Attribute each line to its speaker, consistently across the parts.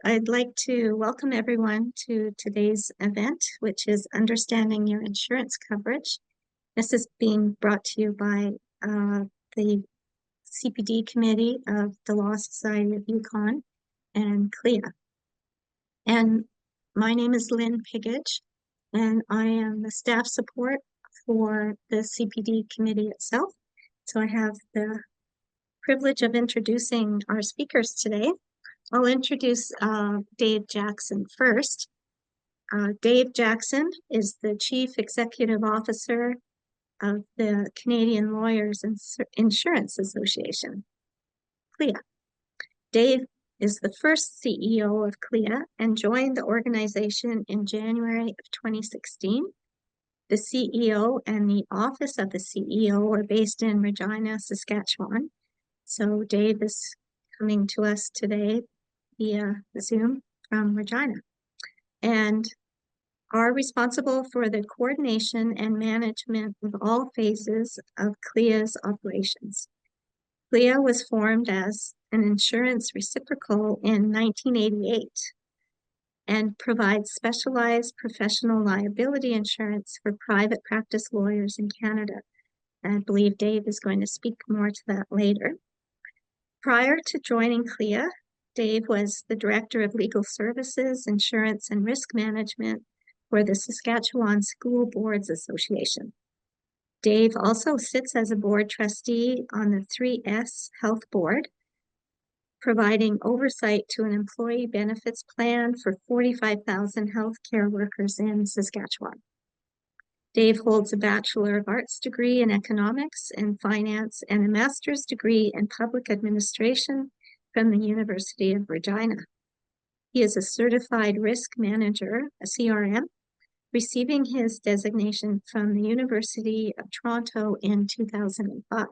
Speaker 1: I'd like to welcome everyone to today's event, which is Understanding Your Insurance Coverage. This is being brought to you by the CPD Committee of the Law Society of Yukon and CLIA. And my name is Lynn Pigage, and I am the staff support for the CPD Committee itself. So I have the privilege of introducing our speakers today. I'll introduce Dave Jackson first. Dave Jackson is the Chief Executive Officer of the Canadian Lawyers Insurance Association, CLIA. Dave is the first CEO of CLIA and joined the organization in January of 2016. The CEO and the office of the CEO are based in Regina, Saskatchewan. So Dave is coming to us today via Zoom from Regina, and are responsible for the coordination and management of all phases of CLIA's operations. CLIA was formed as an insurance reciprocal in 1988 and provides specialized professional liability insurance for private practice lawyers in Canada. I believe Dave is going to speak more to that later. Prior to joining CLIA, Dave was the Director of Legal Services, Insurance, and Risk Management for the Saskatchewan School Boards Association. Dave also sits as a board trustee on the 3S Health Board, providing oversight to an employee benefits plan for 45,000 healthcare workers in Saskatchewan. Dave holds a Bachelor of Arts degree in Economics and Finance and a Master's degree in Public Administration from the University of Regina. He is a certified risk manager, a CRM, receiving his designation from the University of Toronto in 2005.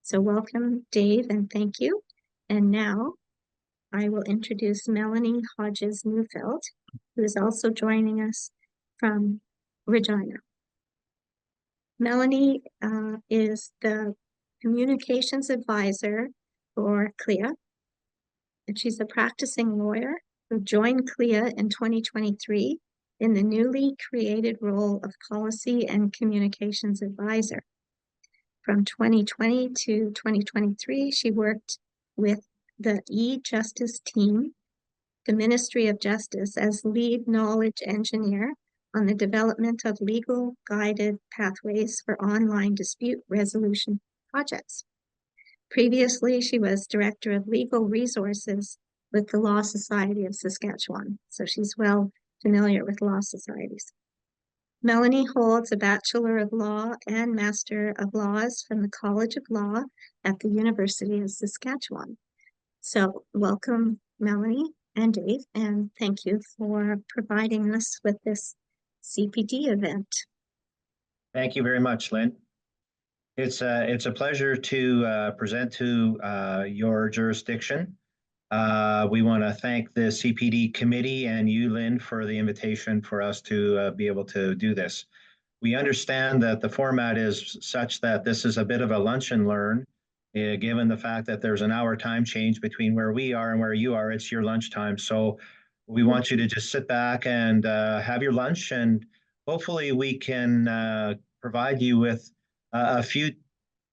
Speaker 1: So welcome, Dave, and thank you. And now I will introduce Melanie Hodges-Neufeld, who is also joining us from Regina. Melanie is the communications advisor for CLIA, and she's a practicing lawyer who joined CLIA in 2023 in the newly created role of policy and communications advisor. From 2020 to 2023, she worked with the e-Justice team, the Ministry of Justice, as lead knowledge engineer on the development of legal guided pathways for online dispute resolution projects. Previously, she was Director of Legal Resources with the Law Society of Saskatchewan, so she's well familiar with law societies. Melanie holds a Bachelor of Law and Master of Laws from the College of Law at the University of Saskatchewan. So welcome, Melanie and Dave, and thank you for providing us with this CPD event.
Speaker 2: Thank you very much, Lynn. It's a pleasure to present to your jurisdiction. We want to thank the CPD committee and you, Lynn, for the invitation for us to be able to do this. We understand that the format is such that this is a bit of a lunch and learn, given the fact that there's an hour time change between where we are and where you are. It's your lunchtime. So we want you to just sit back and have your lunch, and hopefully we can provide you with a few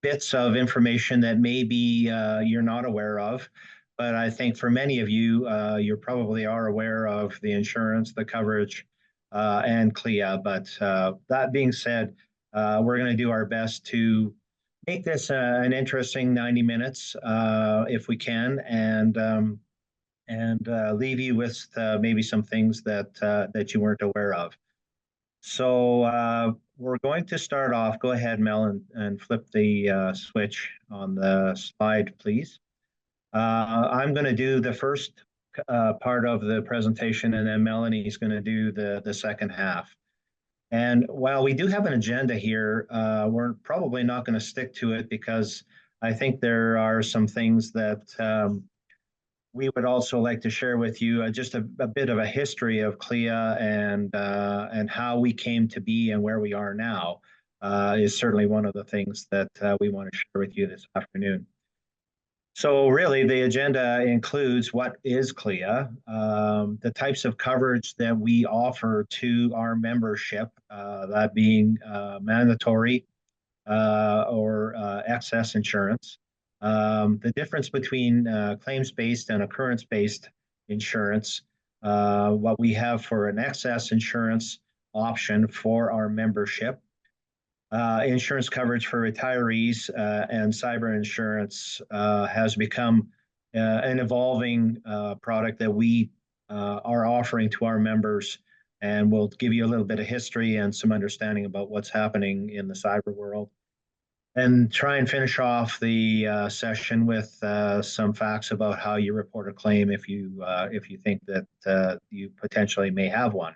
Speaker 2: bits of information that maybe you're not aware of. But I think for many of you, you probably are aware of the insurance, the coverage, and CLIA. But that being said, we're going to do our best to make this an interesting 90 minutes if we can, and leave you with maybe some things that you weren't aware of. So we're going to start off. Go ahead, Mel, and flip the switch on the slide, please. I'm going to do the first part of the presentation, and then Melanie's going to do the second half. And while we do have an agenda here, we're probably not going to stick to it because I think there are some things that we would also like to share with you, just a bit of a history of CLIA and how we came to be and where we are now is certainly one of the things that we want to share with you this afternoon. So really, the agenda includes what is CLIA, the types of coverage that we offer to our membership, that being mandatory or excess insurance, the difference between claims-based and occurrence-based insurance, what we have for an excess insurance option for our membership, insurance coverage for retirees, and cyber insurance has become an evolving product that we are offering to our members. And we'll give you a little bit of history and some understanding about what's happening in the cyber world. And try and finish off the session with some facts about how you report a claim if you think that you potentially may have one.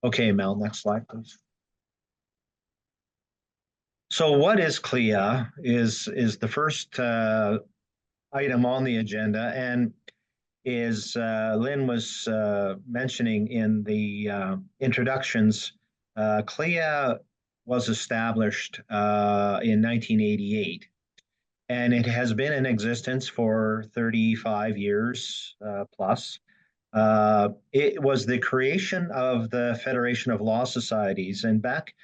Speaker 2: Okay, Mel, next slide, please. So what is CLIA is the first item on the agenda, and is Lynn was mentioning in the introductions, CLIA was established in 1988, and it has been in existence for 35 years plus. It was the creation of the Federation of Law Societies, and back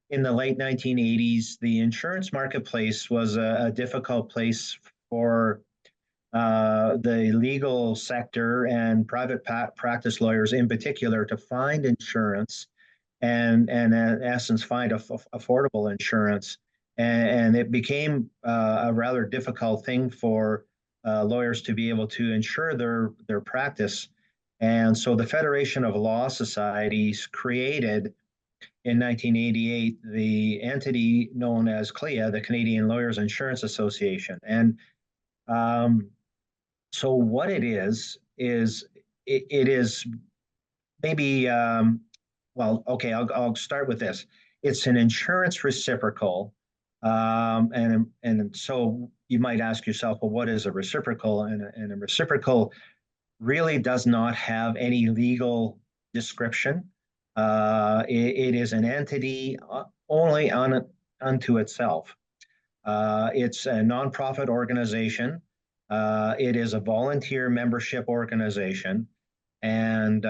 Speaker 2: in the late 1980s, the insurance marketplace was a difficult place for the legal sector and private practice lawyers in particular to find insurance and in essence find affordable insurance. And it became a rather difficult thing for lawyers to be able to insure their practice. And so the Federation of Law Societies created in 1988 the entity known as CLIA, the Canadian Lawyers Insurance Association. And so what it is it is maybe well, okay, I'll start with this. It's an insurance reciprocal, and so you might ask yourself, well, what is a reciprocal? And a reciprocal really does not have any legal description. It is an entity only unto itself. It's a nonprofit organization. It is a volunteer membership organization. And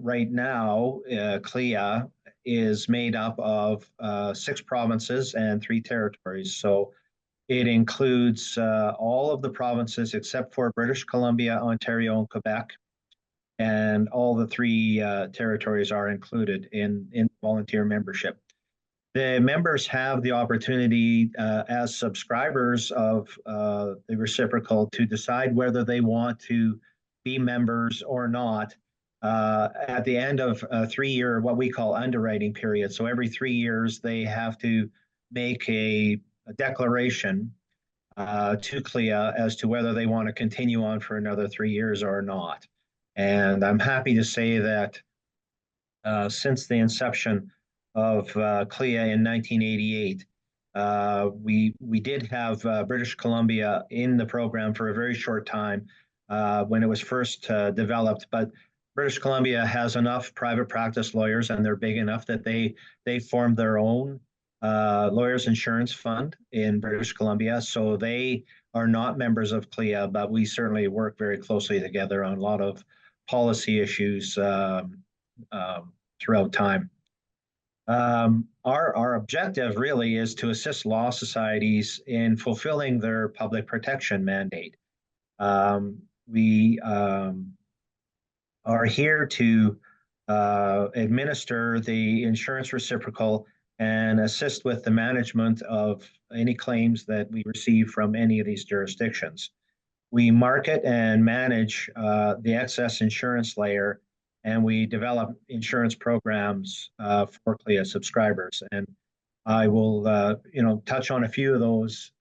Speaker 2: right now, CLIA is made up of 6 provinces and 3 territories. So it includes all of the provinces except for British Columbia, Ontario, and Quebec. And all the 3 territories are included in volunteer membership. The members have the opportunity as subscribers of the reciprocal to decide whether they want to be members or not at the end of a 3-year, what we call underwriting period. So every 3 years, they have to make a declaration to CLIA as to whether they want to continue on for another 3 years or not. And I'm happy to say that since the inception of CLIA in 1988, we did have British Columbia in the program for a very short time when it was first developed. But British Columbia has enough private practice lawyers, and they're big enough that they formed their own lawyers insurance fund in British Columbia. So they are not members of CLIA, but we certainly work very closely together on a lot of policy issues throughout time. Our objective really is to assist law societies in fulfilling their public protection mandate. We are here to administer the insurance reciprocal and assist with the management of any claims that we receive from any of these jurisdictions. We market and manage the excess insurance layer, and we develop insurance programs for CLIA subscribers. And I will, touch on a few of those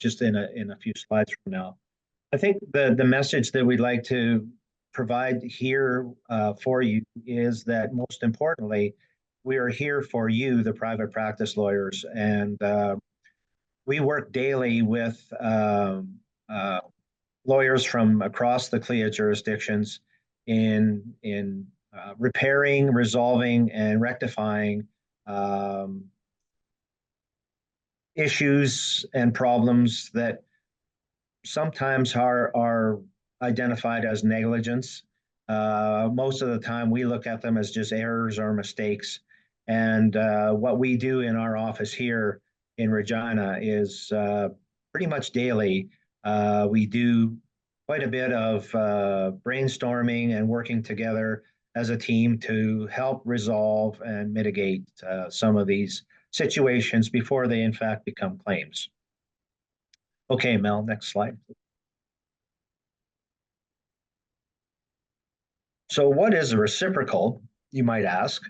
Speaker 2: just in a few slides from now. I think the message that we'd like to provide here for you is that most importantly, we are here for you, the private practice lawyers, and we work daily with lawyers from across the CLIA jurisdictions in repairing, resolving, and rectifying issues and problems that sometimes are identified as negligence. Most of the time, we look at them as just errors or mistakes. And what we do in our office here in Regina is pretty much daily. We do quite a bit of brainstorming and working together as a team to help resolve and mitigate some of these situations before they, in fact, become claims. Okay, Mel, next slide. So, what is a reciprocal, you might ask?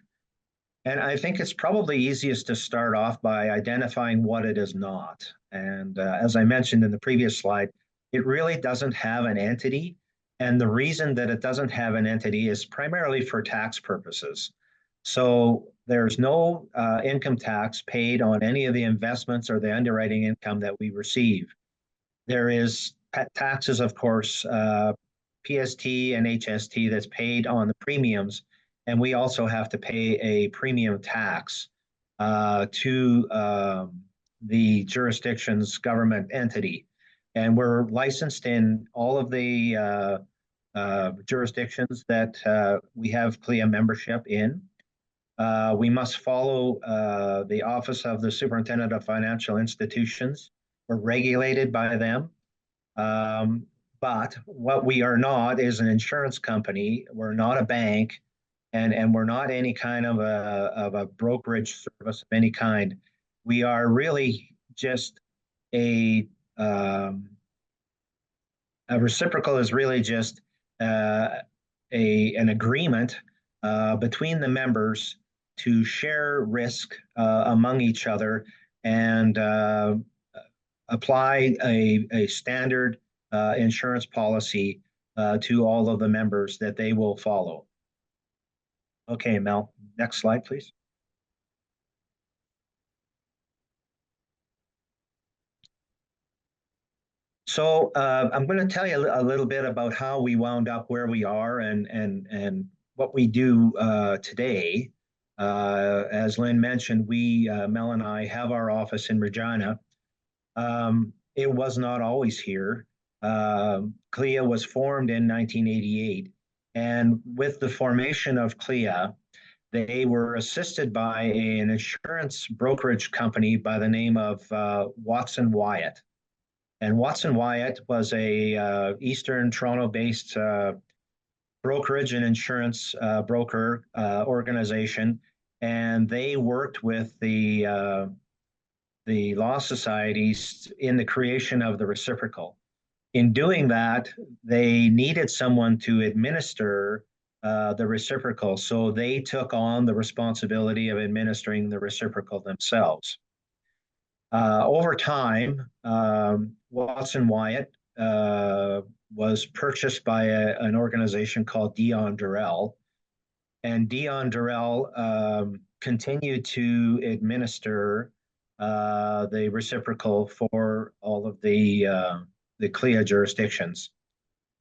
Speaker 2: And I think it's probably easiest to start off by identifying what it is not. And as I mentioned in the previous slide, it really doesn't have an entity. And the reason that it doesn't have an entity is primarily for tax purposes. So there's no income tax paid on any of the investments or the underwriting income that we receive. There is taxes, of course, PST and HST that's paid on the premiums, and we also have to pay a premium tax to the jurisdiction's government entity. And we're licensed in all of the jurisdictions that we have CLIA membership in. We must follow the Office of the Superintendent of Financial Institutions. We're regulated by them. Um, but what we are not is an insurance company. We're not a bank, and we're not any kind of a brokerage service of any kind. We are really just a um, a reciprocal is really just uh, an agreement between the members to share risk among each other and apply a standard insurance policy to all of the members that they will follow. Okay, Mel, next slide, please. So I'm going to tell you a little bit about how we wound up where we are and what we do today. As Lynn mentioned, we, Mel and I, have our office in Regina. It was not always here. CLIA was formed in 1988, and with the formation of CLIA, they were assisted by an insurance brokerage company by the name of Watson Wyatt. And Watson Wyatt was a Eastern Toronto-based brokerage and insurance broker organization, and they worked with the law societies in the creation of the reciprocal. In doing that, they needed someone to administer the reciprocal, so they took on the responsibility of administering the reciprocal themselves. Over time, Watson Wyatt was purchased by an organization called Dion Durrell, and Dion Durrell continued to administer the reciprocal for all of the CLIA jurisdictions.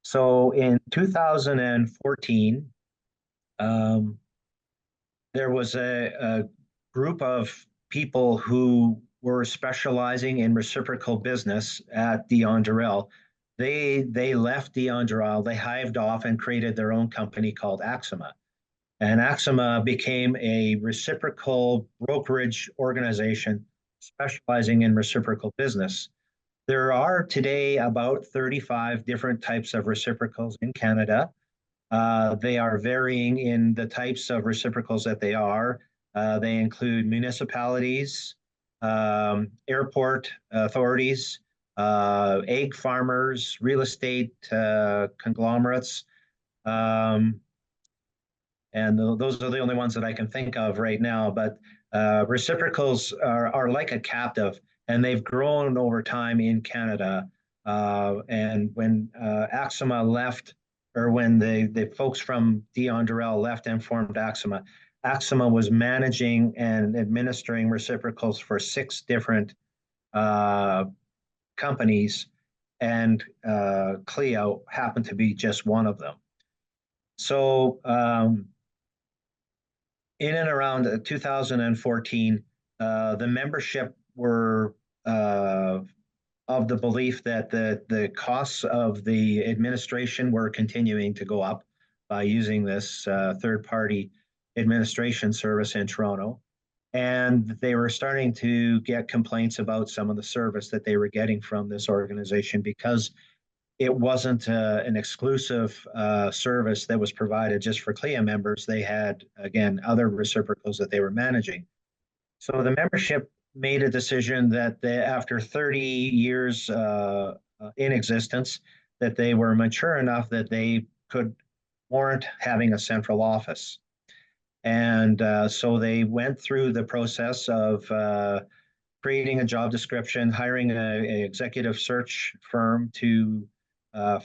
Speaker 2: So in 2014, um, there was a group of people who were specializing in reciprocal business at Dion Durrell. They left Dion Durrell, they hived off and created their own company called Axima. And Axima became a reciprocal brokerage organization specializing in reciprocal business. There are today about 35 different types of reciprocals in Canada. They are varying in the types of reciprocals that they are. They include municipalities, airport authorities, egg farmers, real estate conglomerates, um, and those are the only ones that I can think of right now. But reciprocals are like a captive, and they've grown over time in Canada. And when Axima left, or when the folks from Dion Durrell left and formed Axima, Axima was managing and administering reciprocals for 6 different uh, companies, and CLIA happened to be just one of them. So in and around 2014, the membership were of the belief that the costs of the administration were continuing to go up by using this third-party administration service in Toronto. And they were starting to get complaints about some of the service that they were getting from this organization because it wasn't an exclusive service that was provided just for CLIA members. They had, again, other reciprocals that they were managing. So the membership made a decision that after 30 years in existence, that they were mature enough that they could warrant having a central office. And so they went through the process of creating a job description, hiring an executive search firm to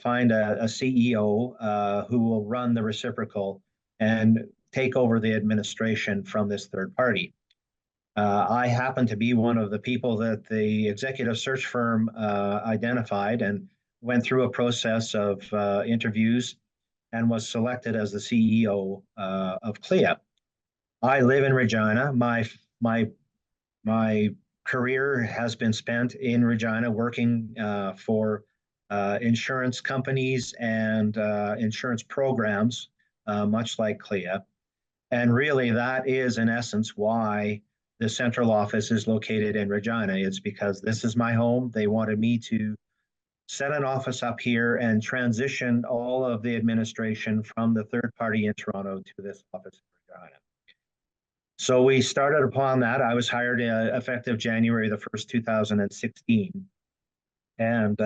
Speaker 2: find a CEO who will run the reciprocal and take over the administration from this third party. I happen to be one of the people that the executive search firm identified and went through a process of interviews and was selected as the CEO of CLIA. I live in Regina. My career has been spent in Regina working for insurance companies and insurance programs, much like CLIA. And really, that is in essence why the central office is located in Regina. It's because this is my home. They wanted me to set an office up here and transition all of the administration from the third party in Toronto to this office in Regina. So we started upon that. I was hired effective January the 1st, 2016, and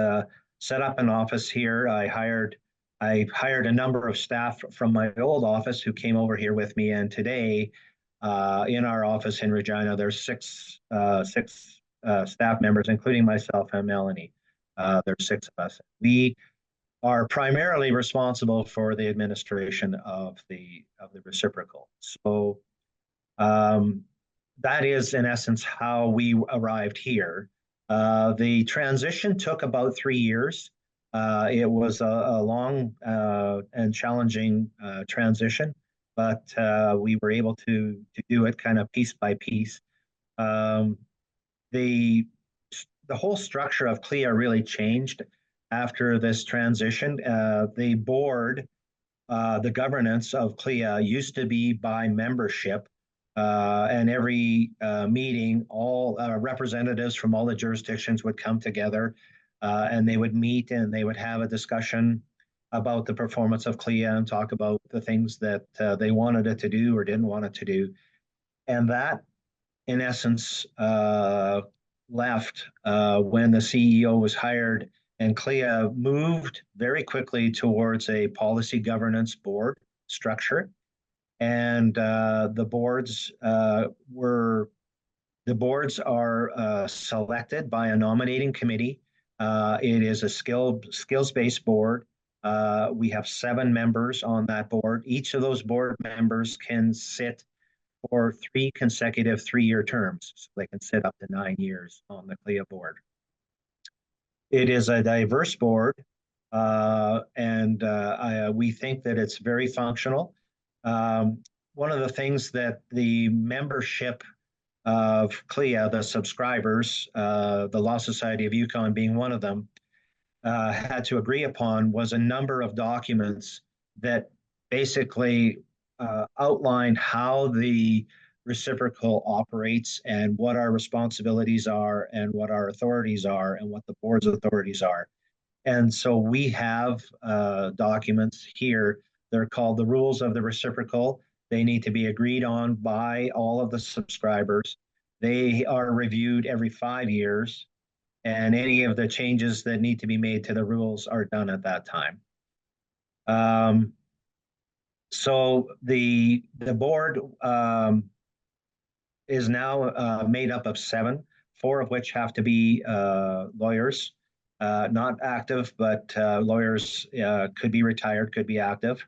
Speaker 2: set up an office here. I hired a number of staff from my old office who came over here with me. And today, in our office in Regina, there's six staff members, including myself and Melanie. There's six of us. We are primarily responsible for the administration of the reciprocal. So that is, in essence, how we arrived here. The transition took about 3 years. It was a long and challenging transition, but we were able to do it kind of piece by piece. The whole structure of CLIA really changed after this transition. The board, the governance of CLIA used to be by membership. And every meeting, all representatives from all the jurisdictions would come together and they would meet and they would have a discussion about the performance of CLIA and talk about the things that they wanted it to do or didn't want it to do. And that, in essence, left when the CEO was hired, and CLIA moved very quickly towards a policy governance board structure. And the boards are selected by a nominating committee. It is a skills-based board. We have 7 members on that board. Each of those board members can sit for 3 consecutive 3-year terms. So they can sit up to 9 years on the CLIA board. It is a diverse board, and we think that it's very functional. One of the things that the membership of CLIA, the subscribers, the Law Society of Yukon being one of them, had to agree upon was a number of documents that basically outline how the reciprocal operates and what our responsibilities are and what our authorities are and what the board's authorities are. And so we have documents here. They're called the rules of the reciprocal. They need to be agreed on by all of the subscribers. They are reviewed every 5 years, and any of the changes that need to be made to the rules are done at that time. So the board is now made up of 7, 4 of which have to be lawyers, not active, but lawyers could be retired, could be active.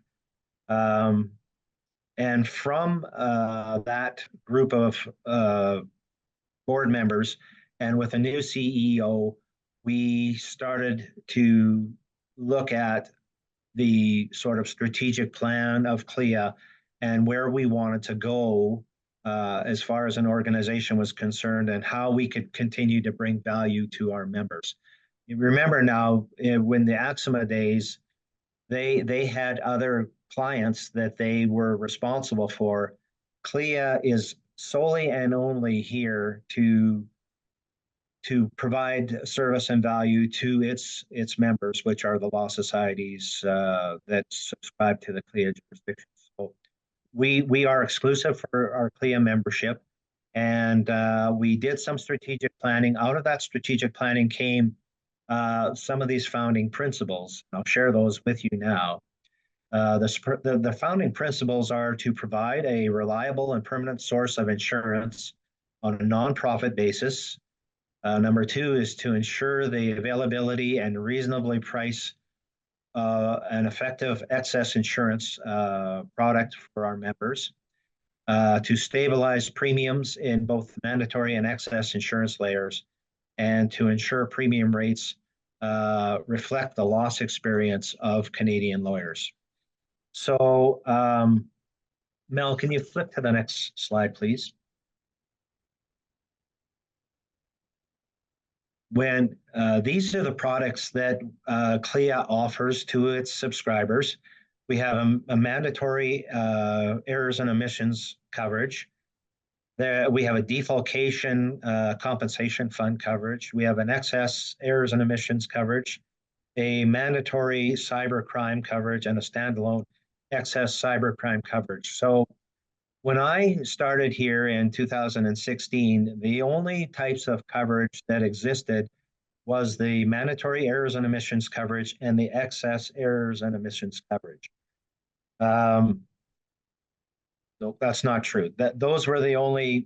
Speaker 2: And from that group of board members, and with a new CEO, we started to look at the sort of strategic plan of CLIA and where we wanted to go as far as an organization was concerned and how we could continue to bring value to our members. You remember now, when the Axima days, they had other clients that they were responsible for. CLIA is solely and only here to provide service and value to its members, which are the law societies that subscribe to the CLIA jurisdiction. So we are exclusive for our CLIA membership, and we did some strategic planning. Out of that strategic planning came some of these founding principles. I'll share those with you now. The founding principles are to provide a reliable and permanent source of insurance on a nonprofit basis. Number two is to ensure the availability and reasonably price an effective excess insurance product for our members. To stabilize premiums in both mandatory and excess insurance layers, and to ensure premium rates reflect the loss experience of Canadian lawyers. So, Mel, can you flip to the next slide, please? When these are the products that CLIA offers to its subscribers, we have a mandatory errors and omissions coverage. There, we have a defalcation compensation fund coverage. We have an excess errors and omissions coverage, a mandatory cyber crime coverage, and a standalone excess cyber crime coverage. So when I started here in 2016, the only types of coverage that existed was the mandatory errors and omissions coverage and the excess errors and omissions coverage. No, that's not true. Those were the only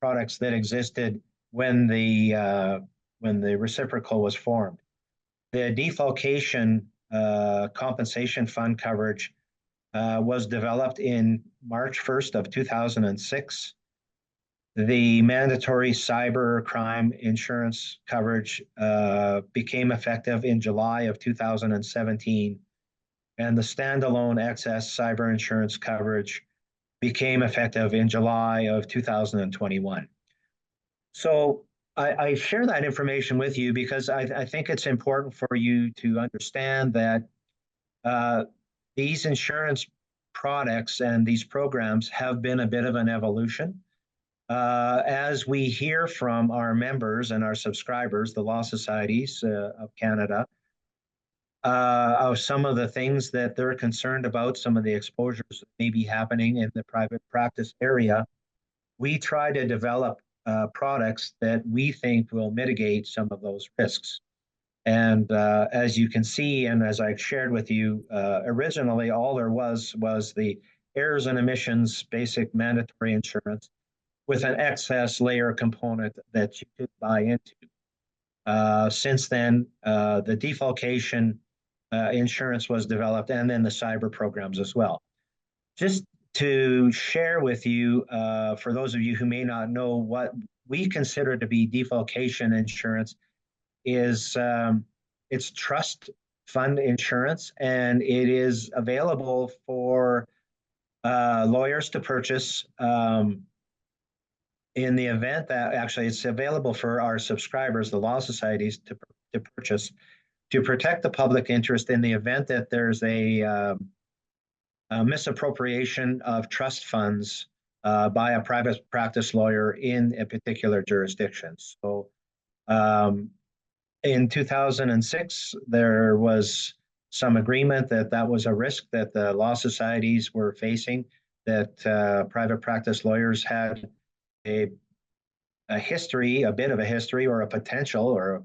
Speaker 2: products that existed when the reciprocal was formed. The defalcation compensation fund coverage was developed in March 1st of 2006. The mandatory cyber crime insurance coverage became effective in July of 2017, and the standalone excess cyber insurance coverage became effective in July of 2021. So I share that information with you because I think it's important for you to understand that these insurance products and these programs have been a bit of an evolution. As we hear from our members and our subscribers, the law societies of Canada, of some of the things that they're concerned about, some of the exposures that may be happening in the private practice area, we try to develop products that we think will mitigate some of those risks. And as you can see, and as I shared with you, originally all there was the errors and omissions basic mandatory insurance with an excess layer component that you could buy into. Since then, the defalcation insurance was developed, and then the cyber programs as well. Just to share with you, for those of you who may not know, what we consider to be defalcation insurance is it's trust fund insurance, and it is available for lawyers to purchase in the event that actually it's available for our subscribers, the law societies, to purchase to protect the public interest in the event that there's a misappropriation of trust funds by a private practice lawyer in a particular jurisdiction. So in 2006, there was some agreement that that was a risk that the law societies were facing, that private practice lawyers had a history, a bit of a history, or a potential, or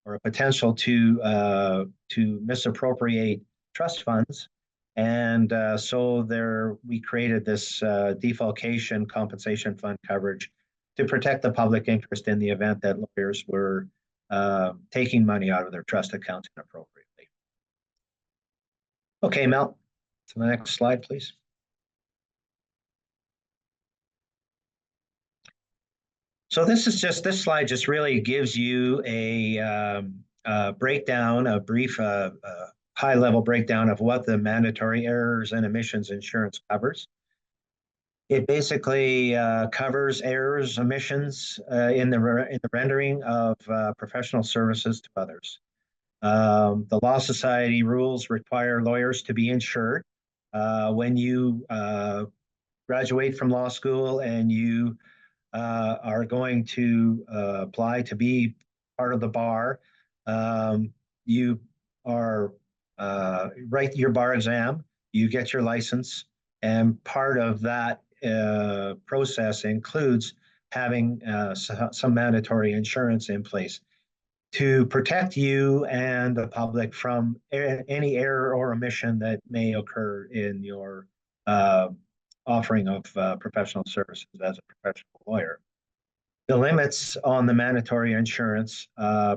Speaker 2: a potential to misappropriate trust funds, and so there we created this defalcation compensation fund coverage to protect the public interest in the event that lawyers were taking money out of their trust accounts inappropriately. Okay, Mel, to the next slide, please. So this slide just really gives you a breakdown, a brief high-level breakdown of what the mandatory errors and omissions insurance covers. It basically covers errors, omissions in the rendering of professional services to others. The Law Society rules require lawyers to be insured. When you graduate from law school and you are going to apply to be part of the bar, you are write your bar exam, you get your license, and part of that process includes having some mandatory insurance in place to protect you and the public from any error or omission that may occur in your uh, offering of professional services as a professional lawyer. The limits on the mandatory insurance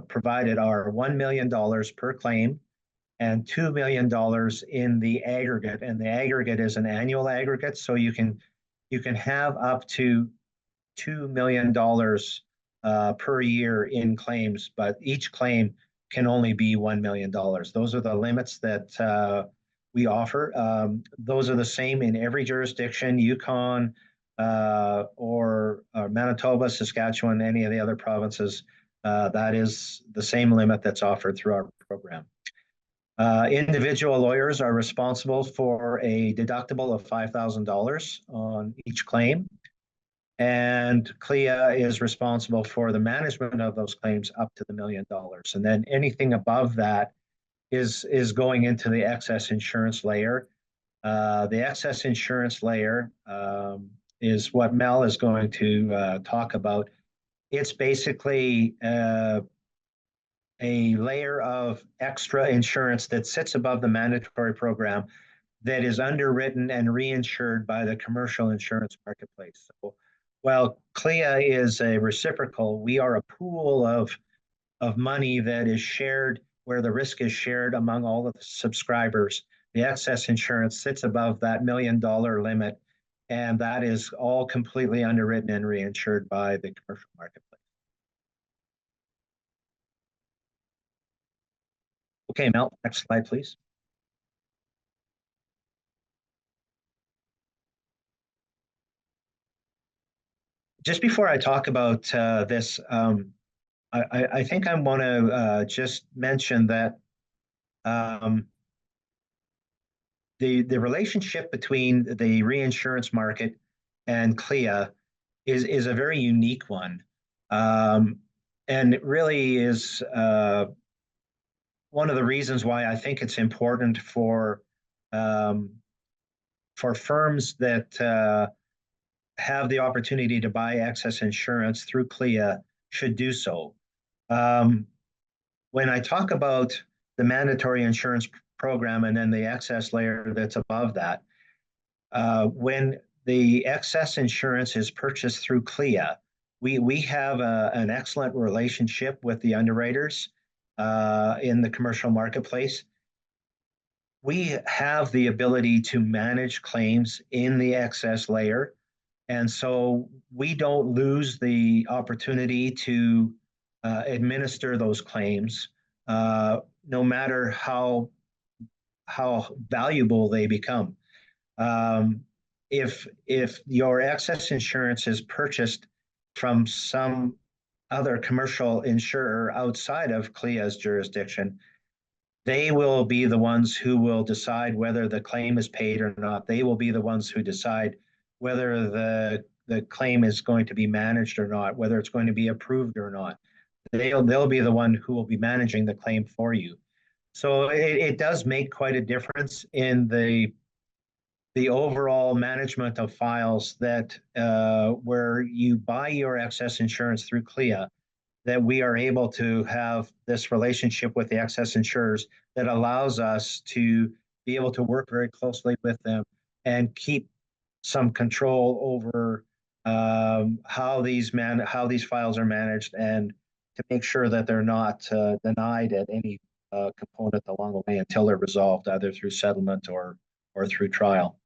Speaker 2: provided are $1 million per claim and $2 million in the aggregate. And the aggregate is an annual aggregate, so you can have up to $2 million per year in claims, but each claim can only be $1 million. Those are the limits that we offer. Those are the same in every jurisdiction, Yukon or Manitoba, Saskatchewan, any of the other provinces. That is the same limit that's offered through our program. Individual lawyers are responsible for a deductible of $5,000 on each claim. And CLIA is responsible for the management of those claims up to the $1 million. And then anything above that is going into the excess insurance layer. The excess insurance layer is what Mel is going to talk about. It's basically a layer of extra insurance that sits above the mandatory program that is underwritten and reinsured by the commercial insurance marketplace. So while CLIA is a reciprocal, we are a pool of money that is shared where the risk is shared among all of the subscribers. The excess insurance sits above that $1 million limit, and that is all completely underwritten and reinsured by the commercial marketplace. Okay, Mel, next slide, please. Just before I talk about this, I think I want to just mention that the relationship between the reinsurance market and CLIA is a very unique one, and it really is one of the reasons why I think it's important um, for firms that have the opportunity to buy excess insurance through CLIA should do so. When I talk about the mandatory insurance program and then the excess layer that's above that, when the excess insurance is purchased through CLIA, we have an excellent relationship with the underwriters in the commercial marketplace. We have the ability to manage claims in the excess layer. And so we don't lose the opportunity to administer those claims, no matter how valuable they become. If your excess insurance is purchased from some other commercial insurer outside of CLIA's jurisdiction, they will be the ones who will decide whether the claim is paid or not. They will be the ones who decide whether the claim is going to be managed or not, whether it's going to be approved or not. They'll be the one who will be managing the claim for you. So it does make quite a difference in the overall management of files that where you buy your excess insurance through CLIA, that we are able to have this relationship with the excess insurers that allows us to be able to work very closely with them and keep some control over how these files are managed, and to make sure that they're not denied at any component along the way until they're resolved, either through settlement or through trial.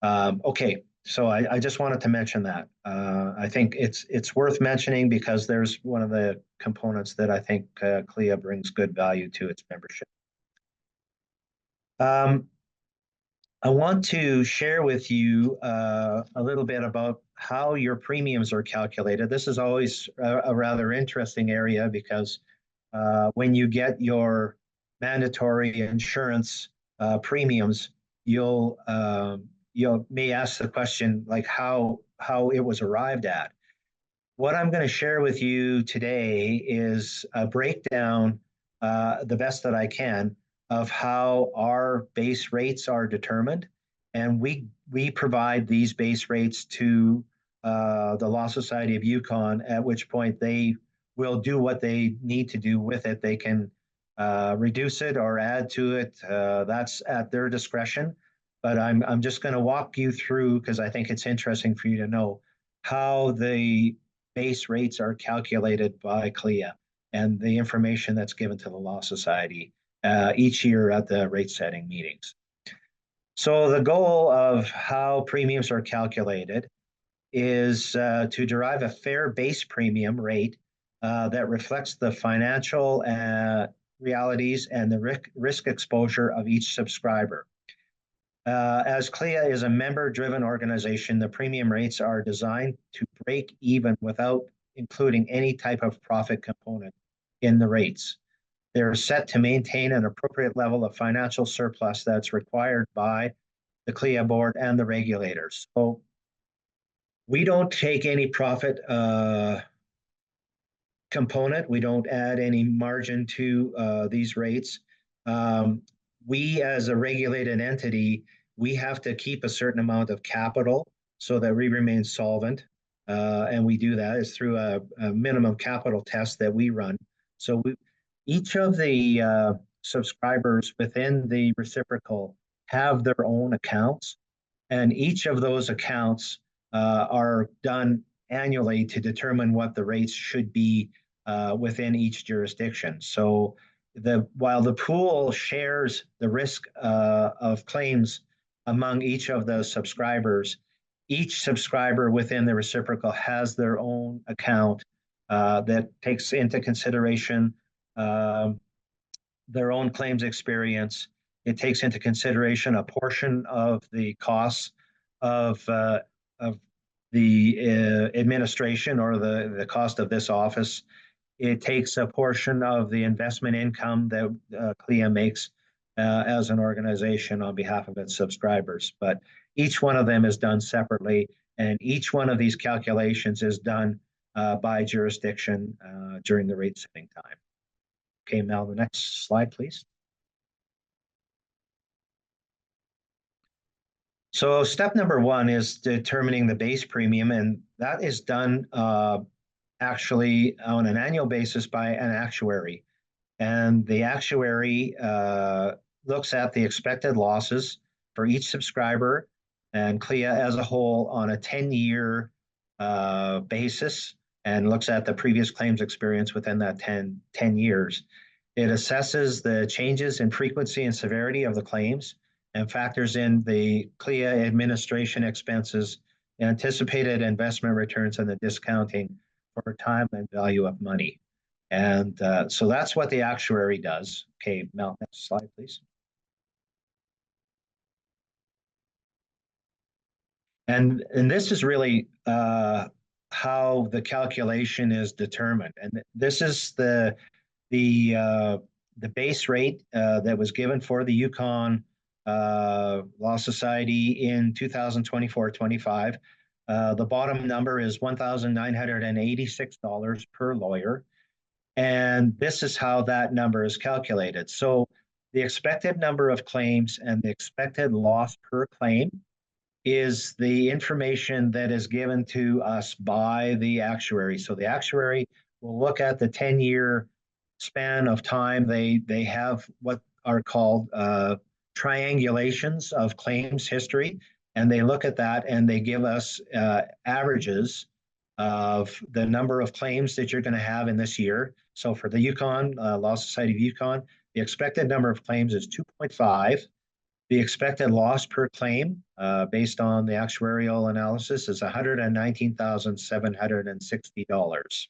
Speaker 2: Okay, so I just wanted to mention that. I think it's worth mentioning because there's one of the components that I think CLIA brings good value to its membership. I want to share with you a little bit about how your premiums are calculated. This is always a rather interesting area because when you get your mandatory insurance premiums, you'll may ask the question like how it was arrived at. What I'm going to share with you today is a breakdown, the best that I can, of how our base rates are determined. And we provide these base rates to the Law Society of Yukon, at which point they will do what they need to do with it. They can reduce it or add to it. That's at their discretion. But I'm just going to walk you through because I think it's interesting for you to know how the base rates are calculated by CLIA and the information that's given to the Law Society each year at the rate setting meetings. So the goal of how premiums are calculated is to derive a fair base premium rate that reflects the financial realities and the risk exposure of each subscriber. As CLIA is a member-driven organization, the premium rates are designed to break even without including any type of profit component in the rates. They're set to maintain an appropriate level of financial surplus that's required by the CLIA board and the regulators. So we don't take any profit component. We don't add any margin to these rates. We, as a regulated entity, we have to keep a certain amount of capital so that we remain solvent. And we do that is through a minimum capital test that we run. So each of the subscribers within the reciprocal have their own accounts, and each of those accounts are done annually to determine what the rates should be within each jurisdiction. So while the pool shares the risk of claims among each of the subscribers, each subscriber within the reciprocal has their own account that takes into consideration their own claims experience. It takes into consideration a portion of the costs of the administration or the cost of this office. It takes a portion of the investment income that CLIA makes as an organization on behalf of its subscribers. But each one of them is done separately, and each one of these calculations is done by jurisdiction during the rate setting time. Okay, Mel, the next slide, please. So step number one is determining the base premium, and that is done actually on an annual basis by an actuary. And the actuary looks at the expected losses for each subscriber and CLIA as a whole on a 10-year basis and looks at the previous claims experience within that 10 years. It assesses the changes in frequency and severity of the claims and factors in the CLIA administration expenses, anticipated investment returns, and the discounting for time and value of money. And so that's what the actuary does. Okay, Mel, next slide, please. And this is really how the calculation is determined. And this is the base rate that was given for the Yukon Law Society in 2024-25. The bottom number is $1,986 per lawyer. And this is how that number is calculated. So the expected number of claims and the expected loss per claim is the information that is given to us by the actuary. So the actuary will look at the 10-year span of time. They have what are called triangulations of claims history, and they look at that and they give us averages of the number of claims that you're going to have in this year. So for the Yukon Law Society of Yukon, the expected number of claims is 2.5. The expected loss per claim based on the actuarial analysis is $119,760.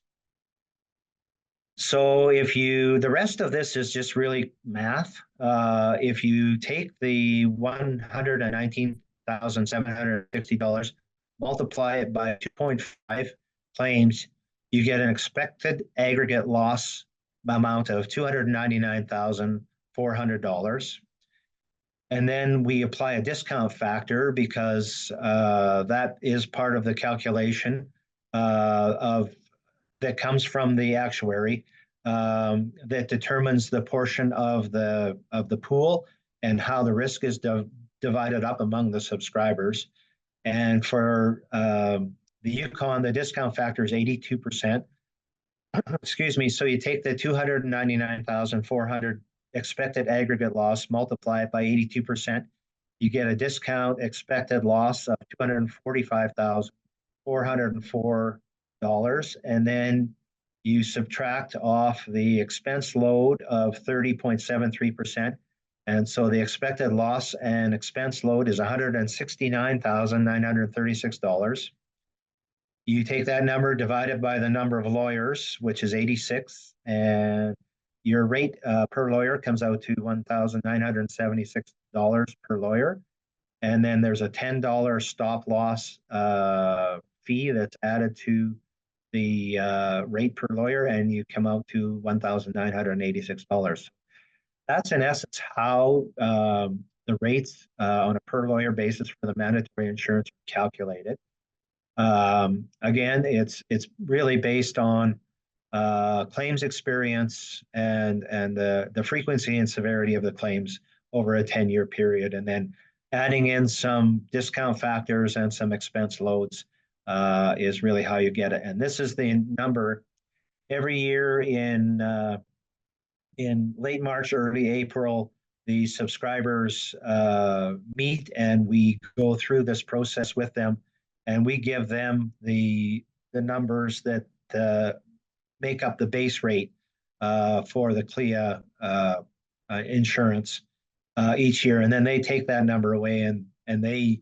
Speaker 2: So the rest of this is just really math. If you take the $119,760, multiply it by 2.5 claims, you get an expected aggregate loss amount of $299,400. And then we apply a discount factor because that is part of the calculation of that comes from the actuary that determines the portion of the pool and how the risk is divided up among the subscribers. And for the Yukon, the discount factor is 82%. Excuse me. So you take the 299,400 expected aggregate loss, multiply it by 82%. You get a discount expected loss of $245,404. And then you subtract off the expense load of 30.73%. And so the expected loss and expense load is $169,936. You take that number divided by the number of lawyers, which is 86, and your rate per lawyer comes out to $1,976 per lawyer. And then there's a $10 stop loss fee that's added to the rate per lawyer, and you come out to $1,986. That's in essence how the rates on a per lawyer basis for the mandatory insurance are calculated. Again, it's really based on claims experience and the frequency and severity of the claims over a 10-year period, and then adding in some discount factors and some expense loads is really how you get it. And this is the number every year in late March, early April. The subscribers meet and we go through this process with them, and we give them the numbers that make up the base rate for the CLIA insurance each year, and then they take that number away and they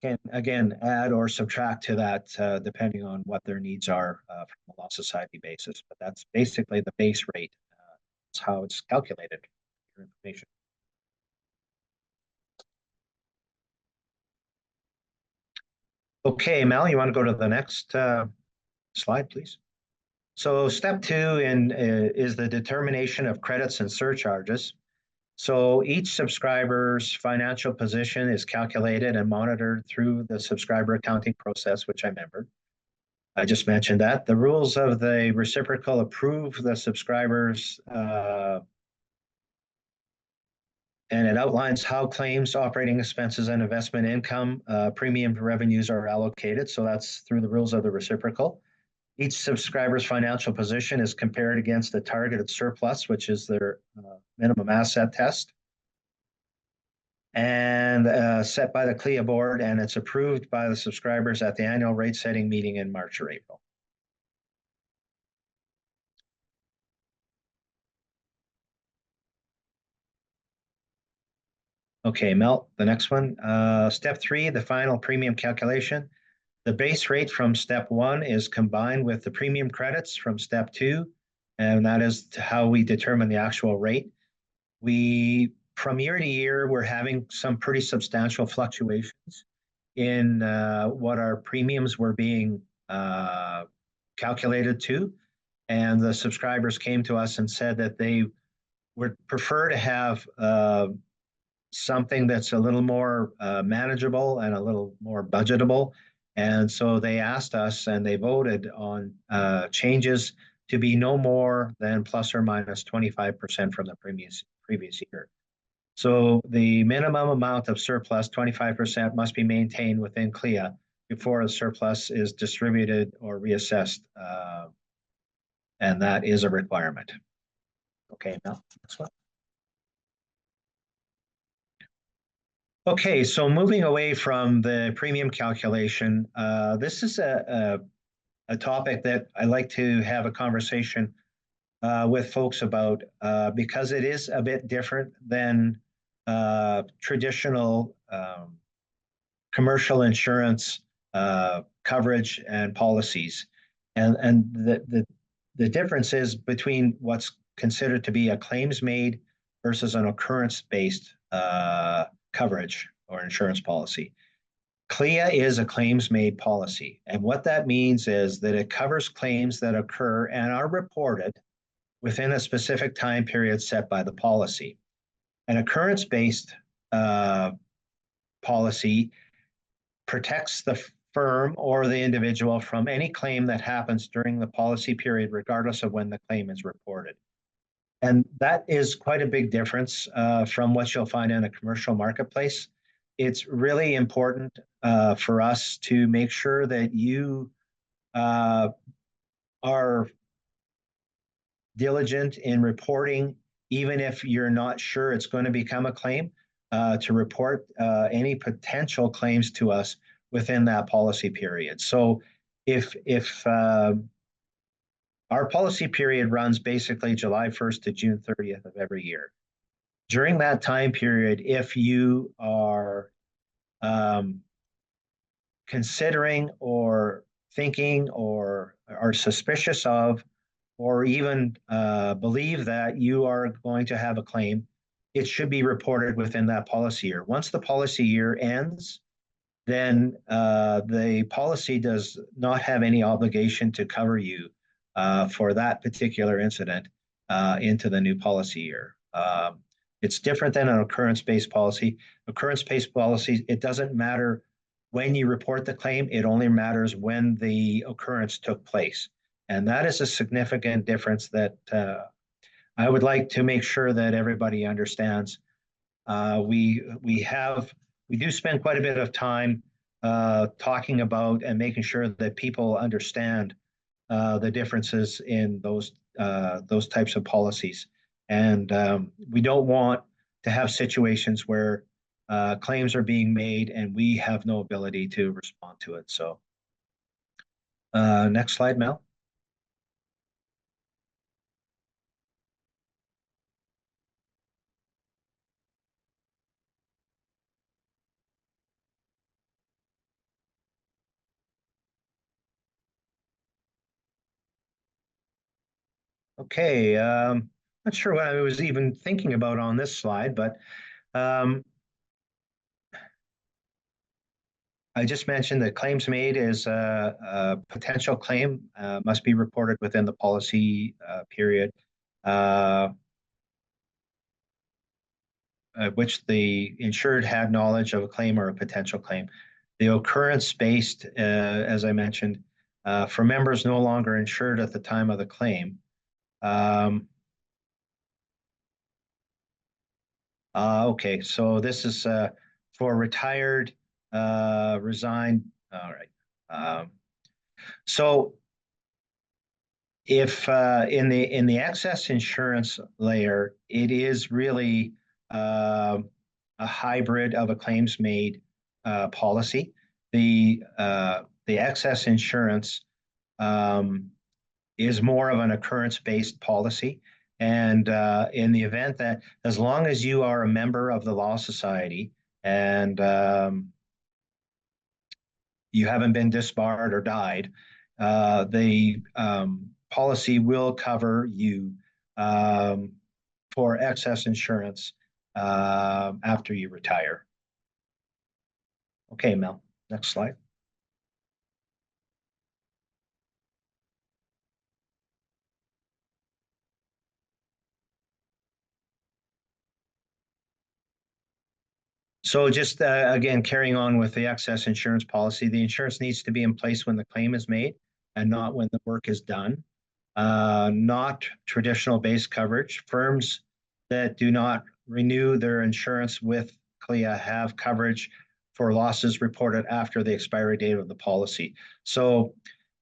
Speaker 2: can again add or subtract to that depending on what their needs are from a law society basis. But that's basically the base rate. That's how it's calculated. For information. Okay, Mel, you want to go to the next slide, please? So step two is the determination of credits and surcharges. So each subscriber's financial position is calculated and monitored through the subscriber accounting process, which I just mentioned that. The rules of the reciprocal approve the subscribers and it outlines how claims, operating expenses, and investment income, premium revenues are allocated. So that's through the rules of the reciprocal. Each subscriber's financial position is compared against the targeted surplus, which is their minimum asset test, and set by the CLIA board, and it's approved by the subscribers at the annual rate setting meeting in March or April. Okay, Mel, the next one. Step three, the final premium calculation. The base rate from step one is combined with the premium credits from step two, and that is how we determine the actual rate. From year to year, we're having some pretty substantial fluctuations in what our premiums were being calculated to. And the subscribers came to us and said that they would prefer to have something that's a little more manageable and a little more budgetable. And so they asked us and they voted on changes to be no more than plus or minus 25% from the previous year. So the minimum amount of surplus, 25%, must be maintained within CLIA before the surplus is distributed or reassessed. And that is a requirement. Okay, now, next one. Okay, so moving away from the premium calculation, this is a topic that I like to have a conversation with folks about because it is a bit different than traditional commercial insurance coverage and policies. And the difference is between what's considered to be a claims made versus an occurrence-based coverage or insurance policy. CLIA is a claims made policy. And what that means is that it covers claims that occur and are reported within a specific time period set by the policy. An occurrence-based policy protects the firm or the individual from any claim that happens during the policy period, regardless of when the claim is reported. And that is quite a big difference from what you'll find in a commercial marketplace. It's really important for us to make sure that you are diligent in reporting, even if you're not sure it's going to become a claim, to report any potential claims to us within that policy period. So if our policy period runs basically July 1st to June 30th of every year. During that time period, if you are considering or thinking or are suspicious of, or even believe that you are going to have a claim, it should be reported within that policy year. Once the policy year ends, then the policy does not have any obligation to cover you for that particular incident into the new policy year. It's different than an occurrence-based policy. Occurrence-based policy, it doesn't matter when you report the claim, it only matters when the occurrence took place. And that is a significant difference that I would like to make sure that everybody understands. We do spend quite a bit of time talking about and making sure that people understand the differences in those types of policies. And we don't want to have situations where claims are being made and we have no ability to respond to it. So next slide, Mel. Okay, not sure what I was even thinking about on this slide, but I just mentioned that claims made is a potential claim must be reported within the policy period, which the insured had knowledge of a claim or a potential claim. The occurrence-based, as I mentioned, for members no longer insured at the time of the claim. Okay, so this is for retired, resigned. All right. So if in the excess insurance layer, it is really a hybrid of a claims made policy. The excess insurance is more of an occurrence-based policy. And in the event that, as long as you are a member of the Law Society and you haven't been disbarred or died, the policy will cover you for excess insurance after you retire. Okay, Mel, next slide. So just again, carrying on with the excess insurance policy, the insurance needs to be in place when the claim is made and not when the work is done. Not traditional base coverage. Firms that do not renew their insurance with CLIA have coverage for losses reported after the expiry date of the policy. So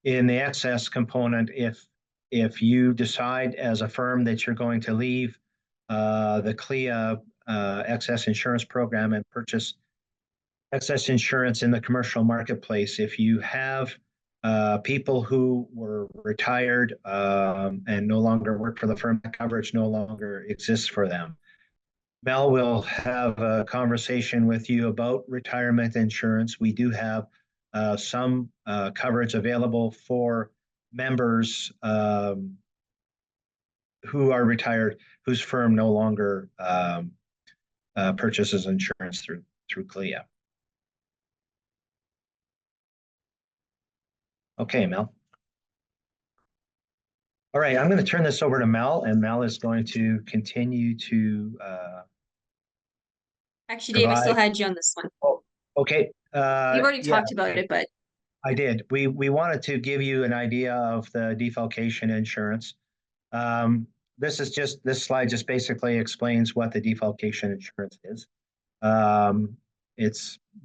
Speaker 2: in the excess component, if you decide as a firm that you're going to leave the CLIA excess insurance program and purchase excess insurance in the commercial marketplace, if you have people who were retired and no longer work for the firm, coverage no longer exists for them. Mel will have a conversation with you about retirement insurance. We do have some coverage available for members who are retired, whose firm no longer purchases insurance through CLIA. Okay, Mel. All right, I'm going to turn this over to Mel, and Mel is going to continue to
Speaker 3: Actually, Dave, I still
Speaker 2: provide.
Speaker 3: had you on this one.
Speaker 2: Oh, okay.
Speaker 3: You've already
Speaker 2: Yeah,
Speaker 3: talked about it, but
Speaker 2: I did. We wanted to give you an idea of the defalcation insurance. This slide just basically explains what the defalcation insurance is. Um,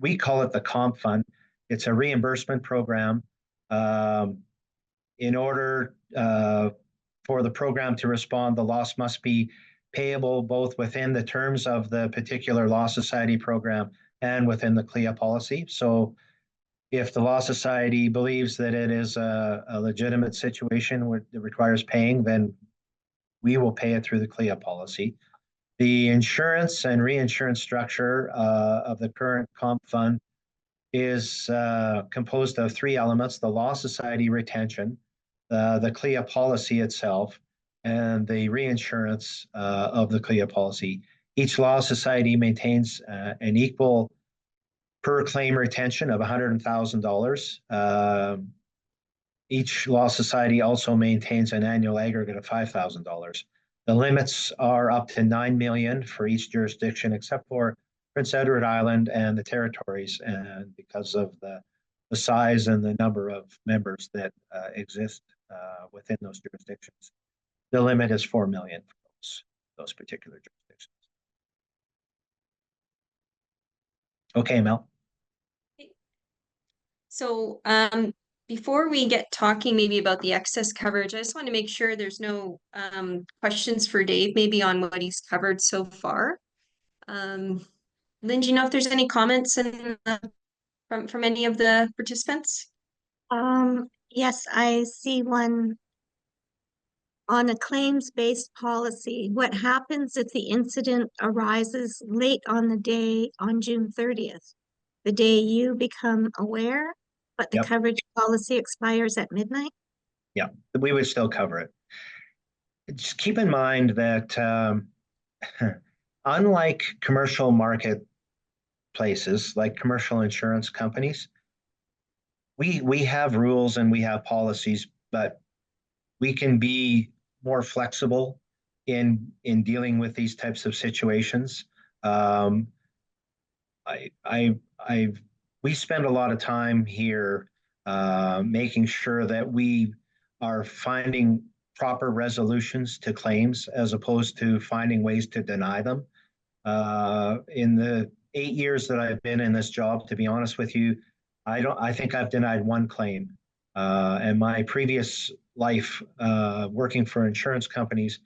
Speaker 2: we call it the comp fund. It's a reimbursement program. In order for the program to respond, the loss must be payable both within the terms of the particular Law Society program and within the CLIA policy. So if the Law Society believes that it is a legitimate situation where it requires paying, then we will pay it through the CLIA policy. The insurance and reinsurance structure of the current comp fund is composed of three elements: the Law Society retention, the CLIA policy itself, and the reinsurance of the CLIA policy. Each Law Society maintains an equal per claim retention of $100,000. Each Law Society also maintains an annual aggregate of $5,000. The limits are up to $9 million for each jurisdiction, except for Prince Edward Island and the territories, and because of the size and the number of members that exist within those jurisdictions, the limit is $4 million for those particular jurisdictions. Okay, Mel.
Speaker 3: so before we get talking maybe about the excess coverage, I just want to make sure there's no questions for Dave, maybe on what he's covered so far. Lynn, do you know if there's any comments from any of the participants?
Speaker 1: Yes, I see one on a claims-based policy. What happens if the incident arises late on the day on June 30th? The day you become aware, but the
Speaker 2: Yep.
Speaker 1: coverage policy expires at midnight?
Speaker 2: Yeah, we would still cover it. Just keep in mind that unlike commercial market places like commercial insurance companies, we have rules and we have policies, but we can be more flexible in dealing with these types of situations. Um, we spend a lot of time here making sure that we are finding proper resolutions to claims as opposed to finding ways to deny them. In the 8 years that I've been in this job, to be honest with you, I think I've denied one claim. And my previous life working for insurance companies,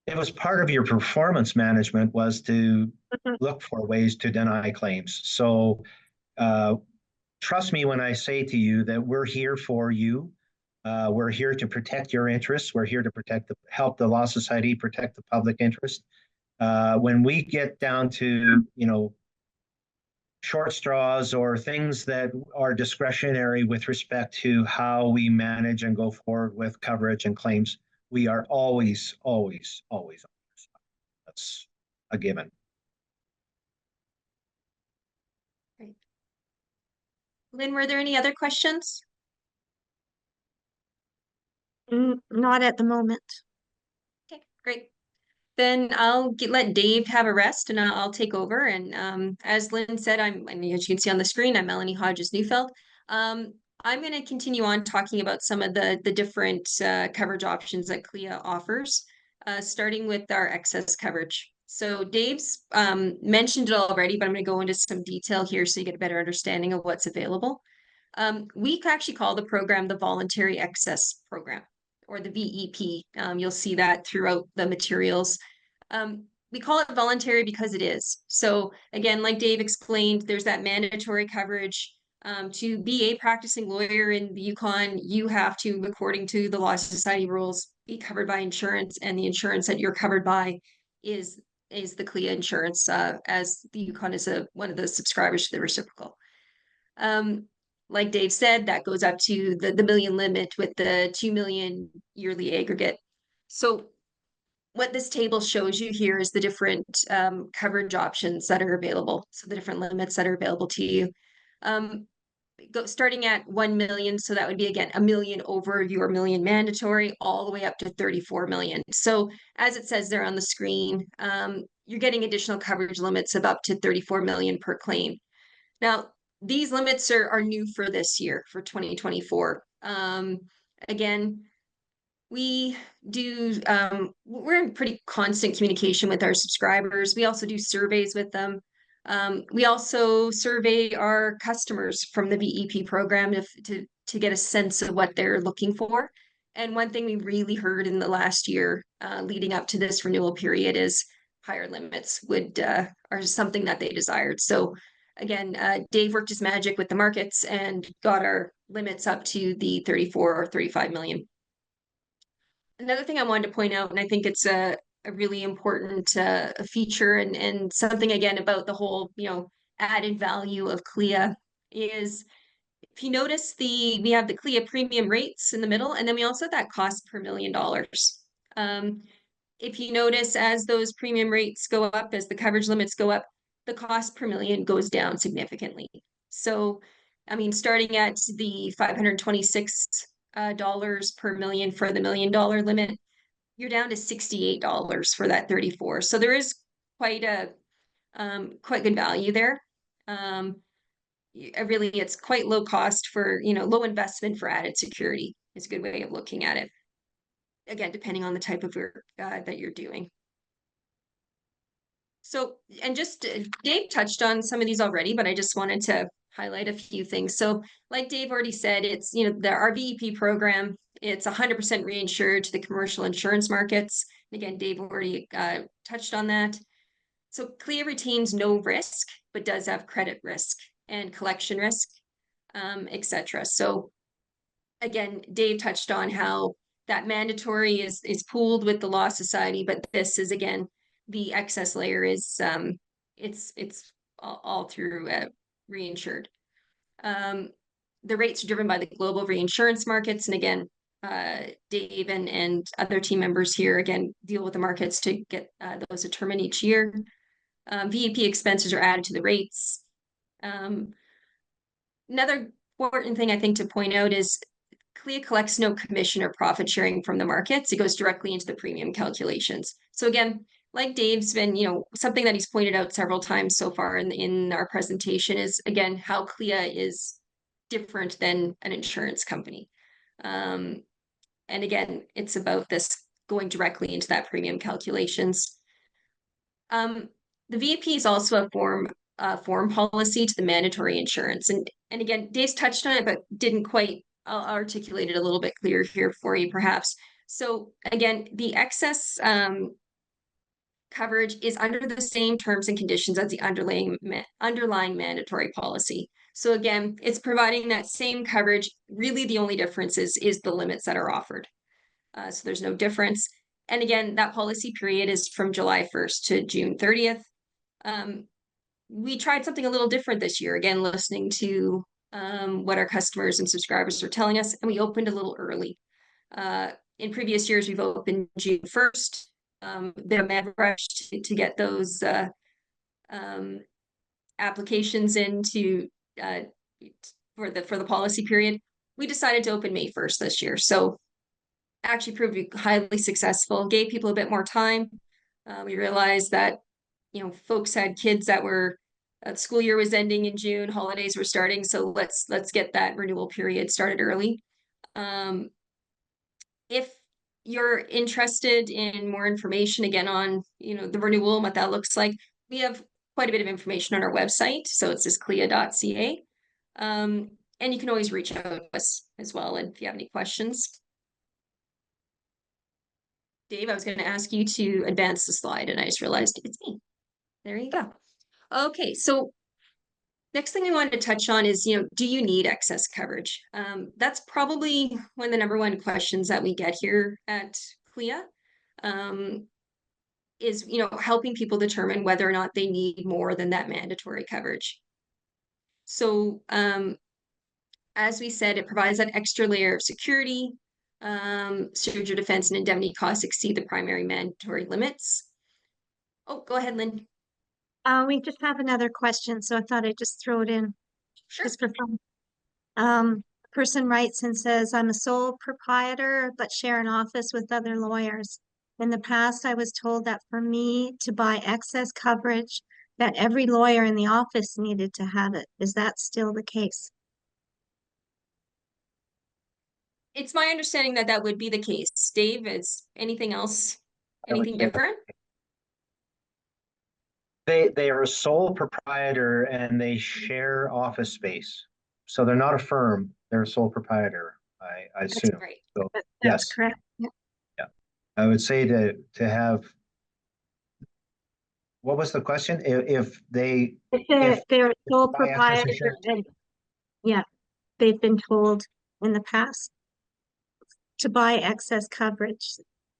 Speaker 2: it was part of your performance management was to look for ways to deny claims. So trust me when I say to you that we're here for you. We're here to protect your interests. We're here to help the Law Society protect the public interest. When we get down to, short straws or things that are discretionary with respect to how we manage and go forward with coverage and claims, we are always, always, always on your side. That's a given.
Speaker 3: Great. Lynn, were there any other questions?
Speaker 1: Not at the moment.
Speaker 3: Okay, great. Then I'll let Dave have a rest and I'll take over. And as Lynn said, and as you can see on the screen, I'm Melanie Hodges Neufeld. I'm going to continue on talking about some of the different coverage options that CLIA offers, starting with our excess coverage. So Dave's mentioned it already, but I'm going to go into some detail here so you get a better understanding of what's available. We actually call the program the Voluntary Excess Program, or the VEP. You'll see that throughout the materials. We call it voluntary because it is. So again, like Dave explained, there's that mandatory coverage. To be a practicing lawyer in the Yukon, you have to, according to the Law Society rules, be covered by insurance, and the insurance that you're covered by is the CLIA insurance, as the Yukon is one of the subscribers to the reciprocal. Like Dave said, that goes up to the million limit with the 2 million yearly aggregate. So what this table shows you here is the different coverage options that are available. So the different limits that are available to you. Starting at 1 million. So that would be, again, 1 million over your million mandatory, all the way up to 34 million. So as it says there on the screen, you're getting additional coverage limits of up to 34 million per claim. Now, these limits are new for this year, for 2024. Again, we do, we're in pretty constant communication with our subscribers. We also do surveys with them. We also survey our customers from the VEP program to get a sense of what they're looking for. And one thing we really heard in the last year leading up to this renewal period is higher limits are something that they desired. So again, Dave worked his magic with the markets and got our limits up to the 34 or 35 million. Another thing I wanted to point out, and I think it's a really important feature and something, again, about the whole, added value of CLIA is, if you notice, we have the CLIA premium rates in the middle, and then we also have that cost per $1 million. If you notice, as those premium rates go up, as the coverage limits go up, the cost per million goes down significantly. So, I mean, starting at the $526 per million for the $1 million limit, you're down to $68 for that 34. So there is quite good value there. Really, it's quite low cost for, low investment for added security is a good way of looking at it. Again, depending on the type of work that you're doing. So, and just Dave touched on some of these already, but I just wanted to highlight a few things. So like Dave already said, it's, our VEP program, it's 100% reinsured to the commercial insurance markets. And again, Dave already touched on that. So CLIA retains no risk, but does have credit risk and collection risk, etc. So again, Dave touched on how that mandatory is pooled with the law society, but this is, again, the excess layer is it's all through reinsured. The rates are driven by the global reinsurance markets, and again, Dave and other team members here again deal with the markets to get those determined each year. VEP expenses are added to the rates. Another important thing I think to point out is CLIA collects no commission or profit sharing from the markets. It goes directly into the premium calculations. So again, like Dave's been, something that he's pointed out several times so far in our presentation is, again, how CLIA is different than an insurance company. And again, it's about this going directly into that premium calculations. The VEP is also a form policy to the mandatory insurance. And again, Dave's touched on it, but didn't quite. I'll articulate it a little bit clearer here for you, perhaps. So again, the excess coverage is under the same terms and conditions as the underlying mandatory policy. So again, it's providing that same coverage. Really, the only difference is the limits that are offered. So there's no difference. And again, that policy period is from July 1st to June 30th. We tried something a little different this year, again, listening to what our customers and subscribers are telling us, and we opened a little early. In previous years, we've opened June 1st, been a mad rush to get those applications into for the policy period. We decided to open May 1st this year, so actually proved to be highly successful. Gave people a bit more time. We realized that folks had kids that were school year was ending in June, holidays were starting, so let's get that renewal period started early. If you're interested in more information, again, on the renewal and what that looks like, we have quite a bit of information on our website. So it's just clia.ca. And you can always reach out to us as well, and if you have any questions. Dave, I was going to ask you to advance the slide, and I just realized it's me. There you go. Okay, so next thing I wanted to touch on is, do you need excess coverage? That's probably one of the number one questions that we get here at CLIA, is, helping people determine whether or not they need more than that mandatory coverage. So as we said, it provides that extra layer of security. surge or defense and indemnity costs exceed the primary mandatory limits. Oh, go ahead, Lynn.
Speaker 1: We just have another question, so I thought I'd just throw it in
Speaker 3: Sure.
Speaker 1: just for fun. Person writes and says, I'm a sole proprietor, but share an office with other lawyers. In the past, I was told that for me to buy excess coverage, that every lawyer in the office needed to have it. Is that still the case?
Speaker 3: It's my understanding that that would be the case. Dave, is anything else,
Speaker 2: I would
Speaker 3: anything
Speaker 2: say
Speaker 3: different?
Speaker 2: they are a sole proprietor and they share office space. So they're not a firm, they're a sole proprietor, I
Speaker 1: That's
Speaker 2: assume.
Speaker 3: Right.
Speaker 2: So
Speaker 1: That's
Speaker 2: yes,
Speaker 1: correct. Yeah.
Speaker 2: yeah. I would say to have, what was the question? If they, if
Speaker 1: They're a sole
Speaker 2: buy excess
Speaker 1: proprietor
Speaker 2: insurance,
Speaker 1: and yeah, they've been told in the past to buy excess coverage.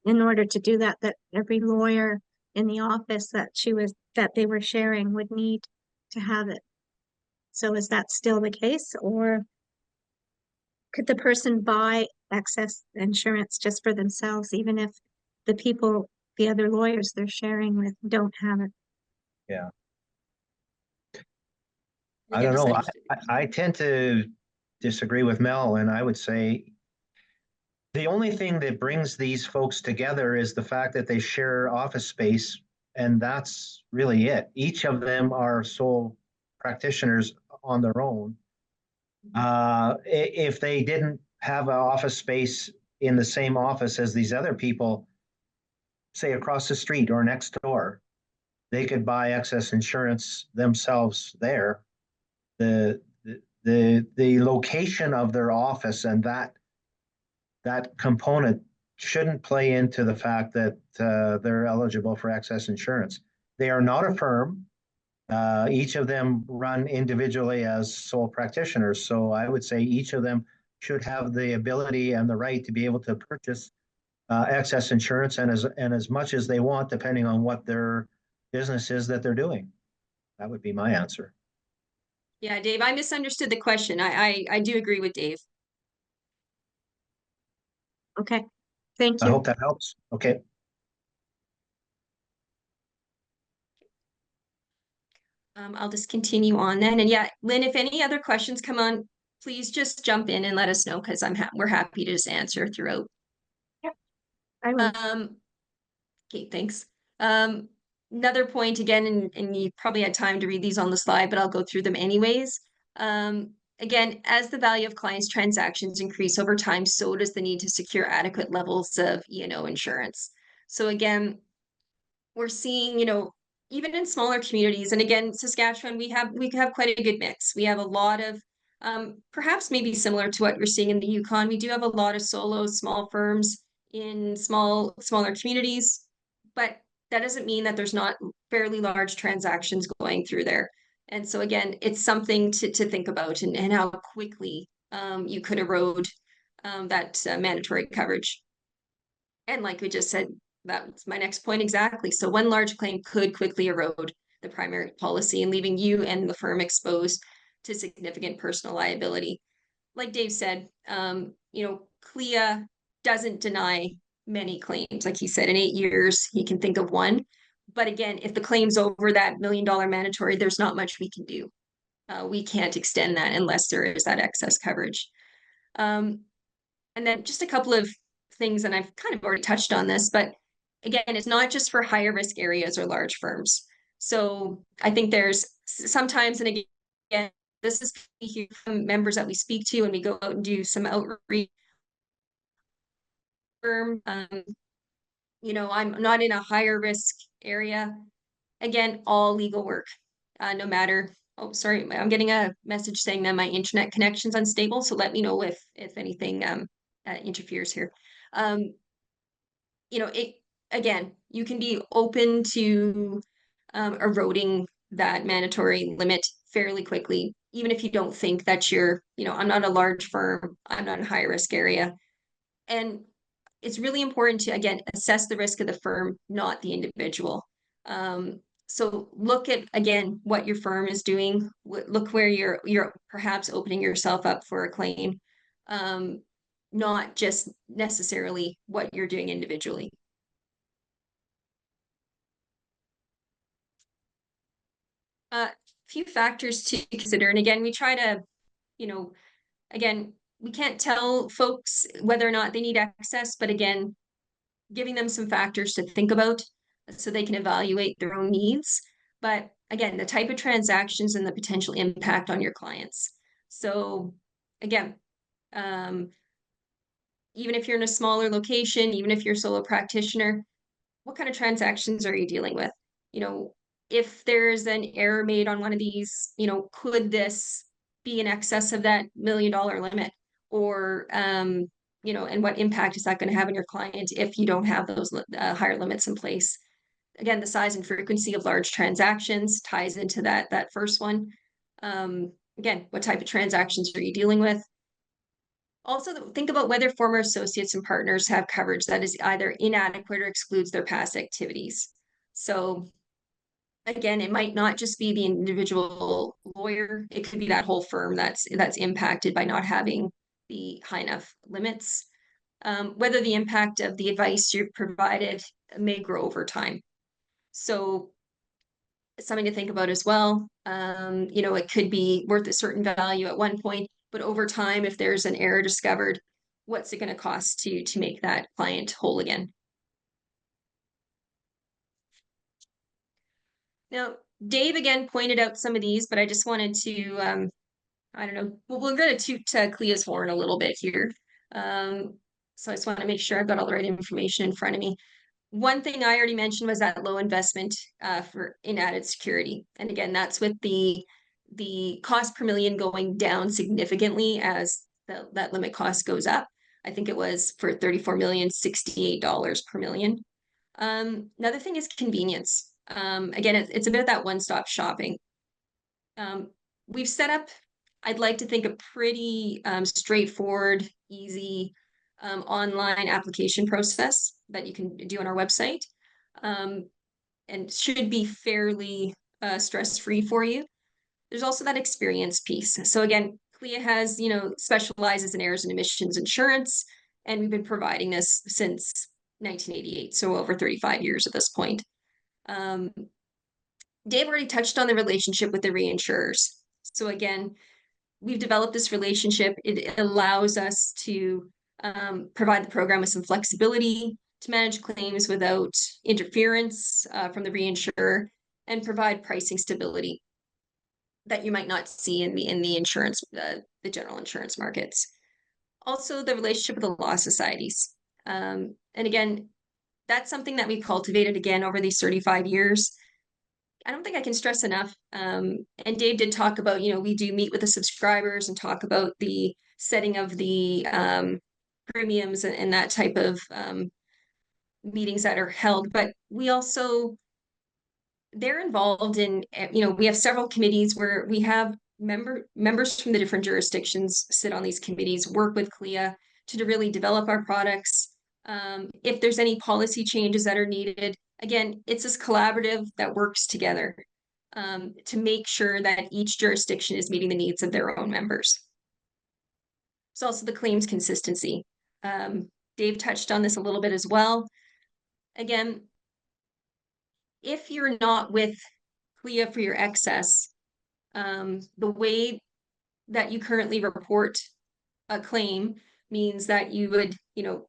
Speaker 1: In order to do that, that every lawyer in the office that they were sharing would need to have it. So is that still the case, or could the person buy excess insurance just for themselves, even if the other lawyers they're sharing with don't have it?
Speaker 2: yeah. I
Speaker 3: Maybe I
Speaker 2: don't know.
Speaker 3: misunderstood.
Speaker 2: I tend to disagree with Mel, and I would say the only thing that brings these folks together is the fact that they share office space, and that's really it. Each of them are sole practitioners on their own. If they didn't have an office space in the same office as these other people, say across the street or next door, they could buy excess insurance themselves there. The location of their office and that component shouldn't play into the fact that they're eligible for excess insurance. They are not a firm. Each of them run individually as sole practitioners. So I would say each of them should have the ability and the right to be able to purchase excess insurance and as much as they want, depending on what their business is that they're doing. That would be my answer.
Speaker 3: Yeah, Dave, I misunderstood the question. I do agree with Dave.
Speaker 1: Okay, thank
Speaker 2: I
Speaker 1: you.
Speaker 2: hope that helps. Okay.
Speaker 3: I'll just continue on then. And yeah, Lynn, if any other questions come on, please just jump in and let us know because we're happy to just answer throughout.
Speaker 1: Yep, I will.
Speaker 3: Okay, thanks. Another point again, and you probably had time to read these on the slide, but I'll go through them anyways. Again, as the value of clients' transactions increase over time, so does the need to secure adequate levels of E&O insurance. So again, we're seeing, even in smaller communities, and again, Saskatchewan, we have quite a good mix. We have a lot of perhaps maybe similar to what you're seeing in the Yukon. We do have a lot of solo small firms in smaller communities, but that doesn't mean that there's not fairly large transactions going through there. And so again, it's something to think about and how quickly you could erode that mandatory coverage. And like we just said, that's my next point exactly. So one large claim could quickly erode the primary policy and leaving you and the firm exposed to significant personal liability. Like Dave said, CLIA doesn't deny many claims. Like he said, in 8 years, he can think of one. But again, if the claim's over that $1 million mandatory, there's not much we can do. We can't extend that unless there is that excess coverage. And then just a couple of things, and I've kind of already touched on this, but again, it's not just for higher risk areas or large firms. So I think there's sometimes, and again, this is from members that we speak to and we go out and do some outreach. I'm not in a higher risk area. Again, all legal work, no matter. Oh, sorry, I'm getting a message saying that my internet connection's unstable. So let me know if anything interferes here. It again, you can be open to eroding that mandatory limit fairly quickly, even if you don't think that I'm not a large firm, I'm not in a high risk area. And it's really important to, again, assess the risk of the firm, not the individual. So look at, again, what your firm is doing. Look where you're perhaps opening yourself up for a claim. not just necessarily what you're doing individually. A few factors to consider. And again, we try to, you know, again, we can't tell folks whether or not they need access, but again, giving them some factors to think about so they can evaluate their own needs. But again, the type of transactions and the potential impact on your clients. So again, even if you're in a smaller location, even if you're a solo practitioner, what kind of transactions are you dealing with? You know, if there's an error made on one of these, you know, could this be in excess of that $1 million limit? Or, you know, and what impact is that going to have on your client if you don't have those higher limits in place? Again, the size and frequency of large transactions ties into that first one. Again, what type of transactions are you dealing with? Also, think about whether former associates and partners have coverage that is either inadequate or excludes their past activities. So again, it might not just be the individual lawyer, it could be that whole firm that's impacted by not having the high enough limits. Whether the impact of the advice you provided may grow over time. So something to think about as well. You know, it could be worth a certain value at one point, but over time, if there's an error discovered, what's it going to cost to make that client whole again? Now, Dave again pointed out some of these, but I just wanted to, I don't know, we're going to toot CLIA's horn a little bit here. So I just want to make sure I've got all the right information in front of me. One thing I already mentioned was that low investment for in added security. And again, that's with the cost per million going down significantly as that limit cost goes up. I think it was for 34 million, $68 per million. Another thing is convenience. Again, it's a bit of that one-stop shopping. We've set up, I'd like to think, a pretty straightforward, easy online application process that you can do on our website, and should be fairly stress-free for you. There's also that experience piece. So again, CLIA has, you know, specializes in errors and omissions insurance, and we've been providing this since 1988, so over 35 years at this point. Dave already touched on the relationship with the reinsurers. So again, we've developed this relationship. It allows us to provide the program with some flexibility to manage claims without interference from the reinsurer and provide pricing stability that you might not see in the insurance, the general insurance markets. Also, the relationship with the law societies. And again, that's something that we cultivated again over these 35 years. I don't think I can stress enough. And Dave did talk about, you know, we do meet with the subscribers and talk about the setting of the premiums and that type of meetings that are held. But we also, they're involved in, you know, we have several committees where we have members from the different jurisdictions sit on these committees, work with CLIA to really develop our products. If there's any policy changes that are needed, again, it's this collaborative that works together to make sure that each jurisdiction is meeting the needs of their own members. It's also the claims consistency. Dave touched on this a little bit as well. Again, if you're not with CLIA for your excess, the way that you currently report a claim means that you would, you know,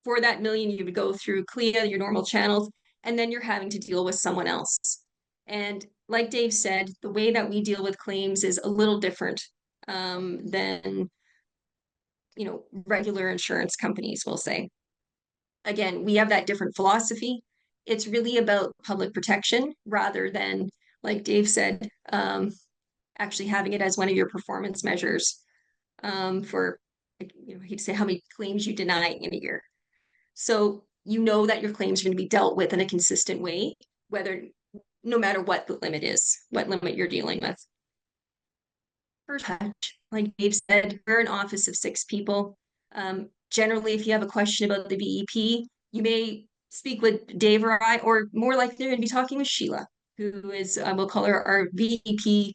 Speaker 3: for that million, you would go through CLIA, your normal channels, and then you're having to deal with someone else. And like Dave said, the way that we deal with claims is a little different than, you know, regular insurance companies will say. Again, we have that different philosophy. It's really about public protection rather than, like Dave said, actually having it as one of your performance measures for, you know, I hate to say how many claims you deny in a year. So you know that your claims are going to be dealt with in a consistent way, whether no matter what the limit is, what limit you're dealing with. First touch, like Dave said, we're an office of 6 people. Generally, if you have a question about the VEP, you may speak with Dave or I, or more likely you're going to be talking with Sheila, who is, we'll call her our VEP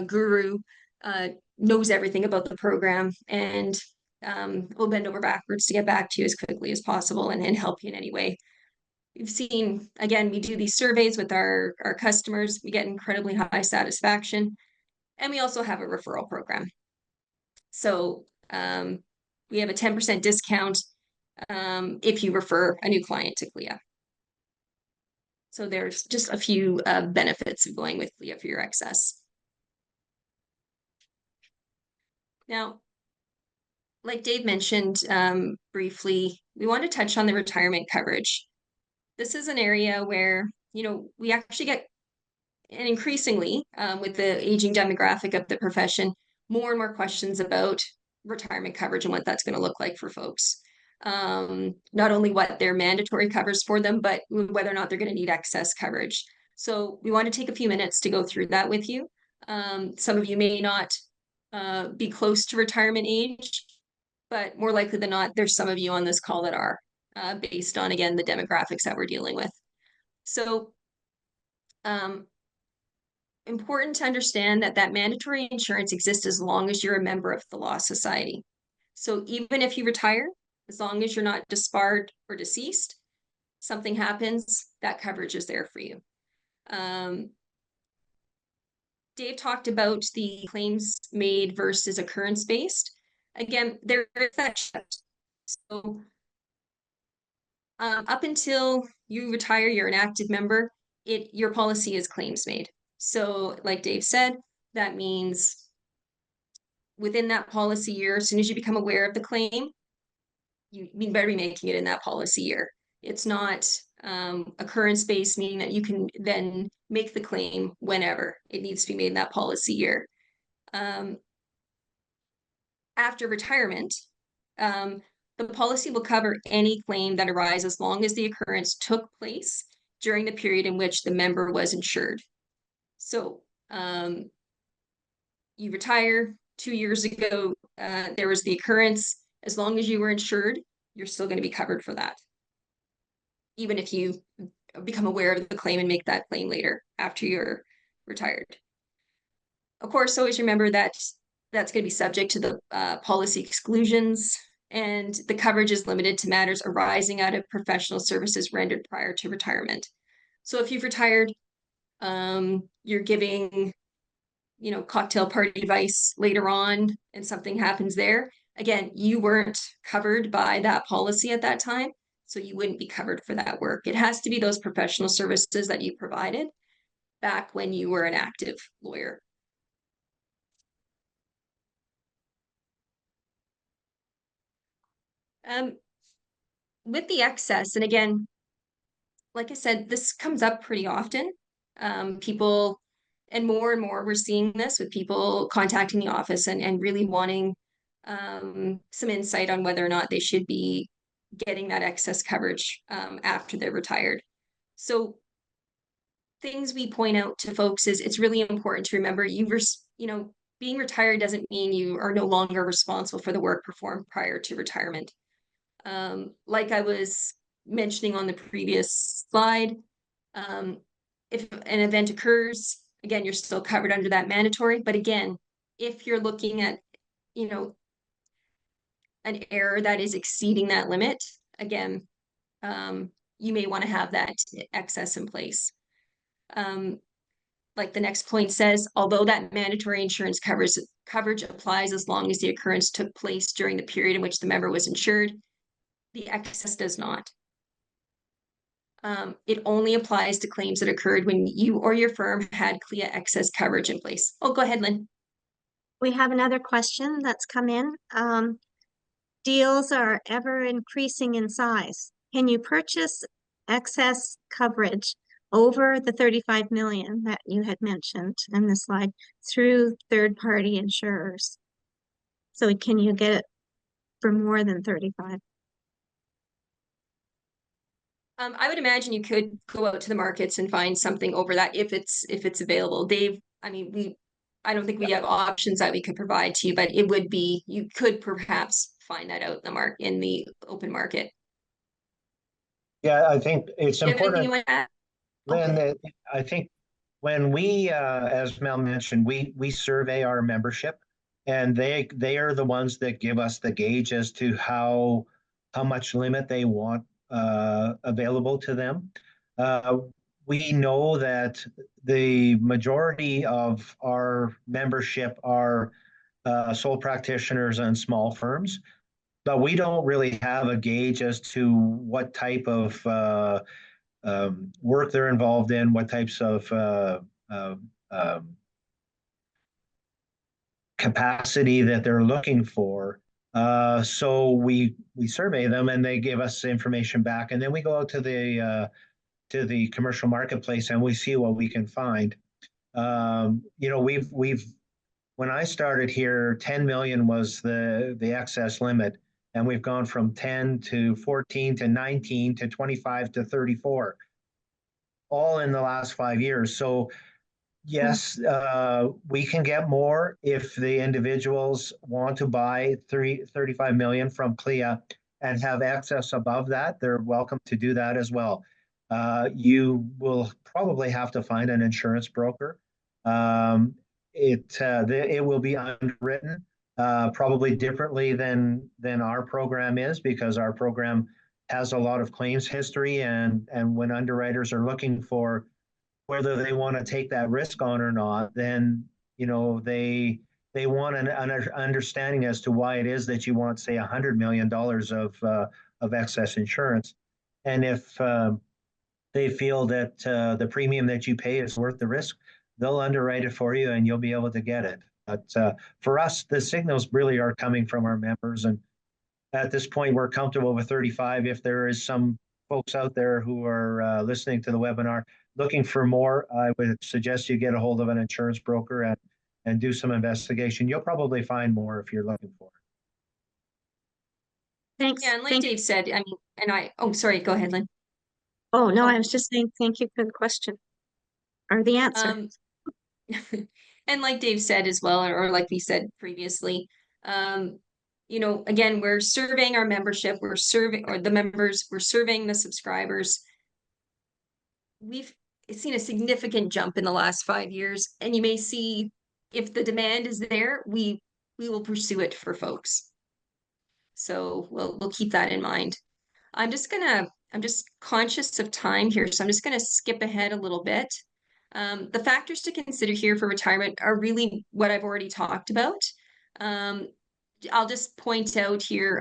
Speaker 3: guru, knows everything about the program. And we'll bend over backwards to get back to you as quickly as possible and help you in any way. We've seen, again, we do these surveys with our customers. We get incredibly high satisfaction. And we also have a referral program. So we have a 10% discount if you refer a new client to CLIA. So there's just a few benefits of going with CLIA for your excess. Now, like Dave mentioned briefly, we want to touch on the retirement coverage. This is an area where, we actually get, and increasingly with the aging demographic of the profession, more and more questions about retirement coverage and what that's going to look like for folks. Not only what their mandatory covers for them, but whether or not they're going to need excess coverage. So we want to take a few minutes to go through that with you. Some of you may not be close to retirement age, but more likely than not, there's some of you on this call that are based on, again, the demographics that we're dealing with. So important to understand that mandatory insurance exists as long as you're a member of the Law Society. So even if you retire, as long as you're not disbarred or deceased, something happens, that coverage is there for you. Dave talked about the claims made versus occurrence-based. Again, there is that shift. So up until you retire, you're an active member, your policy is claims made. So like Dave said, that means within that policy year, as soon as you become aware of the claim, you better be making it in that policy year. It's not occurrence-based, meaning that you can then make the claim whenever. It needs to be made in that policy year. After retirement, the policy will cover any claim that arises as long as the occurrence took place during the period in which the member was insured. So you retire 2 years ago, there was the occurrence. As long as you were insured, you're still going to be covered for that, even if you become aware of the claim and make that claim later after you're retired. Of course, always remember that that's going to be subject to the policy exclusions, and the coverage is limited to matters arising out of professional services rendered prior to retirement. So if you've retired, you're giving, cocktail party advice later on and something happens there, again, you weren't covered by that policy at that time, so you wouldn't be covered for that work. It has to be those professional services that you provided back when you were an active lawyer. With the excess, and again, like I said, this comes up pretty often. People, and more, we're seeing this with people contacting the office and really wanting some insight on whether or not they should be getting that excess coverage after they're retired. So things we point out to folks is it's really important to remember being retired doesn't mean you are no longer responsible for the work performed prior to retirement. Like I was mentioning on the previous slide, if an event occurs, again, you're still covered under that mandatory. But again, if you're looking at, an error that is exceeding that limit, again, you may want to have that excess in place. Like the next point says, although that mandatory insurance coverage applies as long as the occurrence took place during the period in which the member was insured, the excess does not. It only applies to claims that occurred when you or your firm had CLIA excess coverage in place. Oh, go ahead, Lynn.
Speaker 1: We have another question that's come in. Deals are ever increasing in size. Can you purchase excess coverage over the 35 million that you had mentioned in the slide through third-party insurers? So can you get it for more than 35?
Speaker 3: I would imagine you could go out to the markets and find something over that if it's available. Dave, I don't think we have options that we could provide to you, but you could perhaps find that out in the open market.
Speaker 2: Yeah, I think it's
Speaker 3: Do you have anything
Speaker 2: important,
Speaker 3: you want to add?
Speaker 2: Lynn,
Speaker 3: Okay.
Speaker 2: that I think when we, as Mel mentioned, we survey our membership and they are the ones that give us the gauge as to how much limit they want available to them. Uh, we know that the majority of our membership are sole practitioners and small firms, but we don't really have a gauge as to what type of work they're involved in, what types of uh, um, capacity that they're looking for. So we survey them and they give us information back, and then we go out to the commercial marketplace and we see what we can find. You know, we've when I started here, 10 million was the excess limit, and we've gone from 10 to 14 to 19 to 25 to 34, all in the last 5 years. So yes, we can get more if the individuals want to buy 35 million from CLIA and have access above that. They're welcome to do that as well. You will probably have to find an insurance broker. It will be underwritten probably differently than our program is, because our program has a lot of claims history, and when underwriters are looking for whether they want to take that risk on or not, then you know they want an understanding as to why it is that you want, say, $100 million of excess insurance, and if they feel that the premium that you pay is worth the risk, they'll underwrite it for you, and you'll be able to get it. But for us, the signals really are coming from our members, and at this point, we're comfortable with 35. If there is some folks out there who are listening to the webinar looking for more, I would suggest you get a hold of an insurance broker and do some investigation. You'll probably find more if you're looking for it.
Speaker 1: Thanks.
Speaker 3: Yeah, and like Dave said, I mean, oh, sorry, go ahead, Lynn.
Speaker 1: Oh, no, I was just saying thank you for the question or the answer.
Speaker 3: Um, and like Dave said as well, or like we said previously, you know, again, we're surveying our membership, we're serving, or the members, we're surveying the subscribers. We've seen a significant jump in the last 5 years, and you may see if the demand is there, we will pursue it for folks. So we'll keep that in mind. I'm just conscious of time here, so I'm just gonna skip ahead a little bit. The factors to consider here for retirement are really what I've already talked about. I'll just point out here,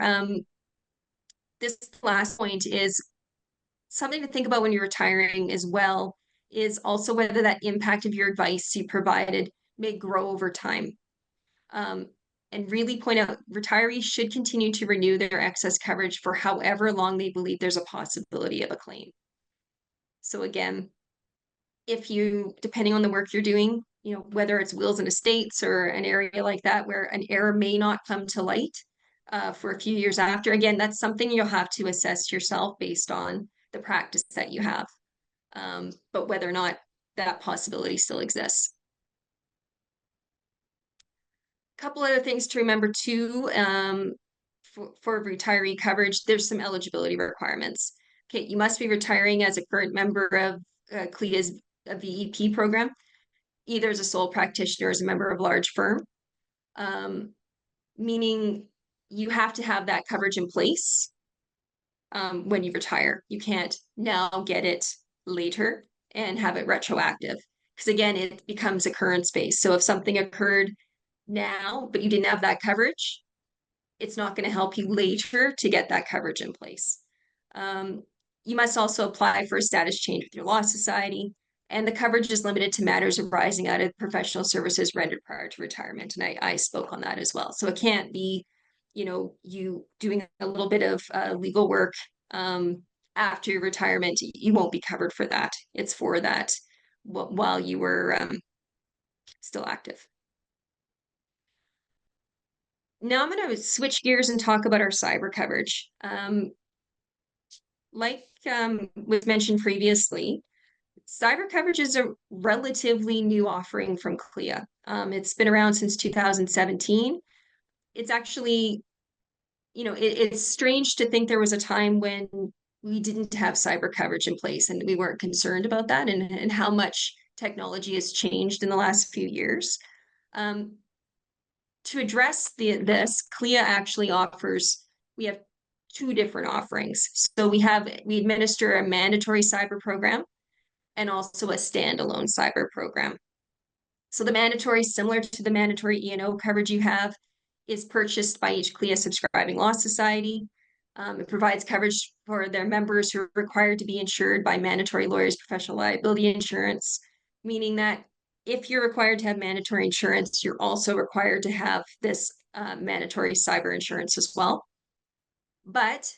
Speaker 3: this last point is something to think about when you're retiring as well, is also whether that impact of your advice you provided may grow over time. And really point out retirees should continue to renew their excess coverage for however long they believe there's a possibility of a claim. So again, if you, depending on the work you're doing, you know, whether it's wills and estates or an area like that where an error may not come to light for a few years after, again, that's something you'll have to assess yourself based on the practice that you have, but whether or not that possibility still exists. Couple other things to remember too, for retiree coverage, there's some eligibility requirements. Okay, you must be retiring as a current member of CLIA's VEP program, either as a sole practitioner or as a member of a large firm, meaning you have to have that coverage in place when you retire. You can't now get it later and have it retroactive, because again, it becomes occurrence-based. So if something occurred now, but you didn't have that coverage, it's not going to help you later to get that coverage in place. You must also apply for a status change with your law society, and the coverage is limited to matters arising out of professional services rendered prior to retirement. And I spoke on that as well. So it can't be, you know, you doing a little bit of legal work after your retirement. You won't be covered for that. It's for that while you were still active. Now I'm going to switch gears and talk about our cyber coverage. Like was mentioned previously, cyber coverage is a relatively new offering from CLIA. It's been around since 2017. It's actually, you know, it's strange to think there was a time when we didn't have cyber coverage in place and we weren't concerned about that, and how much technology has changed in the last few years. to address this, CLIA actually offers, we have two different offerings. So we administer a mandatory cyber program and also a standalone cyber program. So the mandatory, similar to the mandatory E&O coverage you have, is purchased by each CLIA subscribing law society. It provides coverage for their members who are required to be insured by mandatory lawyers' professional liability insurance, meaning that if you're required to have mandatory insurance, you're also required to have this mandatory cyber insurance as well. But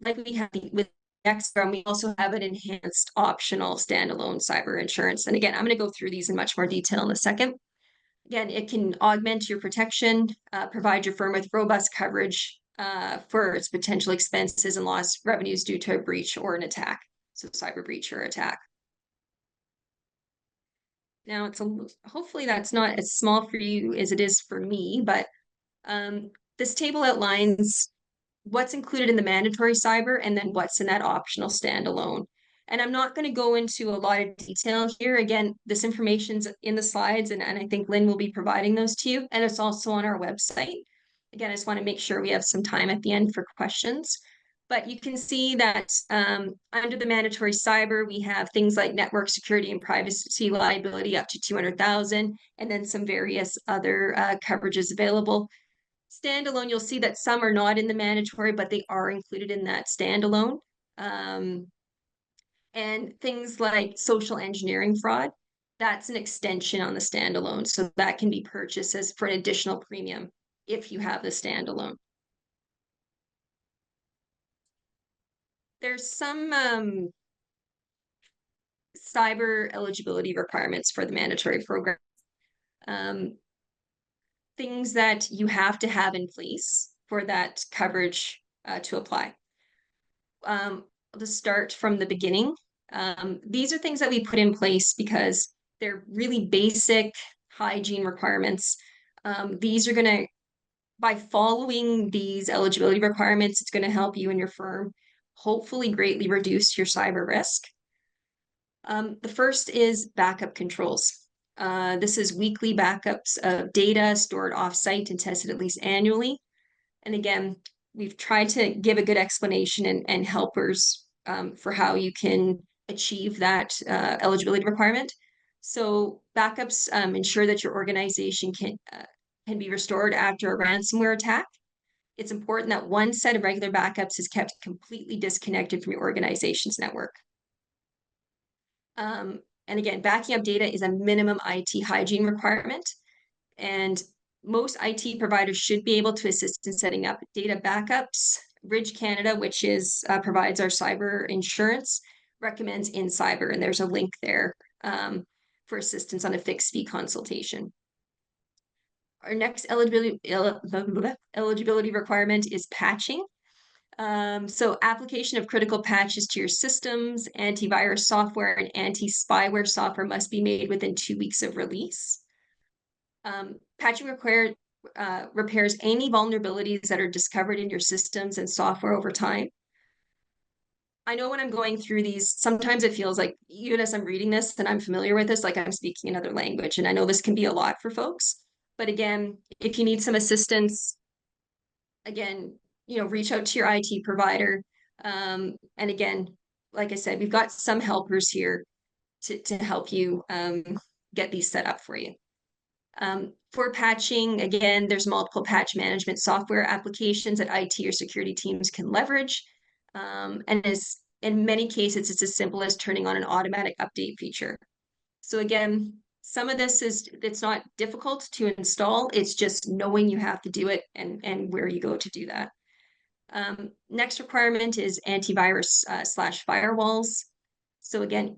Speaker 3: like we have with Extra, we also have an enhanced optional standalone cyber insurance. And again, I'm going to go through these in much more detail in a second. Again, it can augment your protection, provide your firm with robust coverage for its potential expenses and lost revenues due to a breach or an attack. So cyber breach or attack. Now, hopefully that's not as small for you as it is for me, but this table outlines what's included in the mandatory cyber and then what's in that optional standalone. And I'm not going to go into a lot of detail here. Again, this information's in the slides, and I think Lynn will be providing those to you. And it's also on our website. Again, I just want to make sure we have some time at the end for questions. But you can see that under the mandatory cyber, we have things like network security and privacy liability up to 200,000, and then some various other coverages available. Standalone, you'll see that some are not in the mandatory, but they are included in that standalone. And things like social engineering fraud, that's an extension on the standalone. So that can be purchased as for an additional premium if you have the standalone. There's some cyber eligibility requirements for the mandatory program. Things that you have to have in place for that coverage to apply. I'll just start from the beginning. These are things that we put in place because they're really basic hygiene requirements. These are going to, by following these eligibility requirements, it's going to help you and your firm hopefully greatly reduce your cyber risk. The first is backup controls. This is weekly backups of data stored off-site and tested at least annually. And again, we've tried to give a good explanation and helpers for how you can achieve that eligibility requirement. So backups ensure that your organization can be restored after a ransomware attack. It's important that one set of regular backups is kept completely disconnected from your organization's network. And again, backing up data is a minimum IT hygiene requirement. And most IT providers should be able to assist in setting up data backups. Ridge Canada, which provides our cyber insurance, recommends InCyber, and there's a link there for assistance on a fixed fee consultation. Our next eligibility requirement is patching. So application of critical patches to your systems, antivirus software, and anti-spyware software must be made within 2 weeks of release. Patching repairs any vulnerabilities that are discovered in your systems and software over time. I know when I'm going through these, sometimes it feels like, even as I'm reading this and I'm familiar with this, like I'm speaking another language. And I know this can be a lot for folks. But again, if you need some assistance, again, reach out to your IT provider. And again, like I said, we've got some helpers here to help you get these set up for you. For patching, again, there's multiple patch management software applications that IT or security teams can leverage. And in many cases, it's as simple as turning on an automatic update feature. So again, some of this it's not difficult to install. It's just knowing you have to do it and where you go to do that. Next requirement is antivirus / firewalls. So again,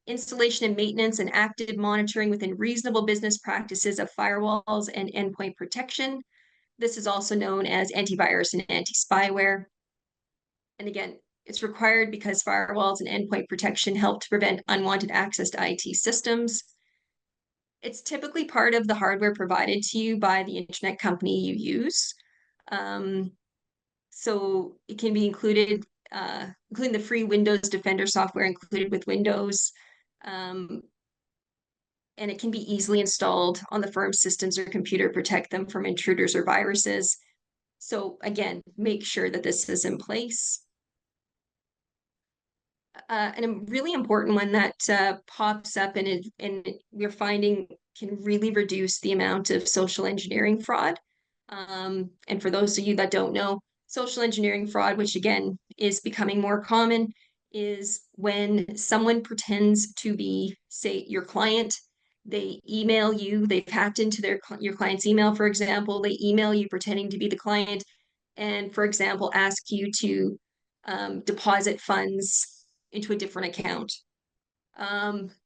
Speaker 3: installation and maintenance and active monitoring within reasonable business practices of firewalls and endpoint protection. This is also known as antivirus and anti-spyware. And again, it's required because firewalls and endpoint protection help to prevent unwanted access to IT systems. It's typically part of the hardware provided to you by the internet company you use. So it can be included, including the free Windows Defender software included with Windows. And and it can be easily installed on the firm's systems or computer to protect them from intruders or viruses. So again, make sure that this is in place. And a really important one that pops up and we're finding can really reduce the amount of social engineering fraud. And for those of you that don't know, social engineering fraud, which again is becoming more common, is when someone pretends to be, say, your client. They email you, they've hacked into your client's email, for example. They email you pretending to be the client and, for example, ask you to deposit funds into a different account.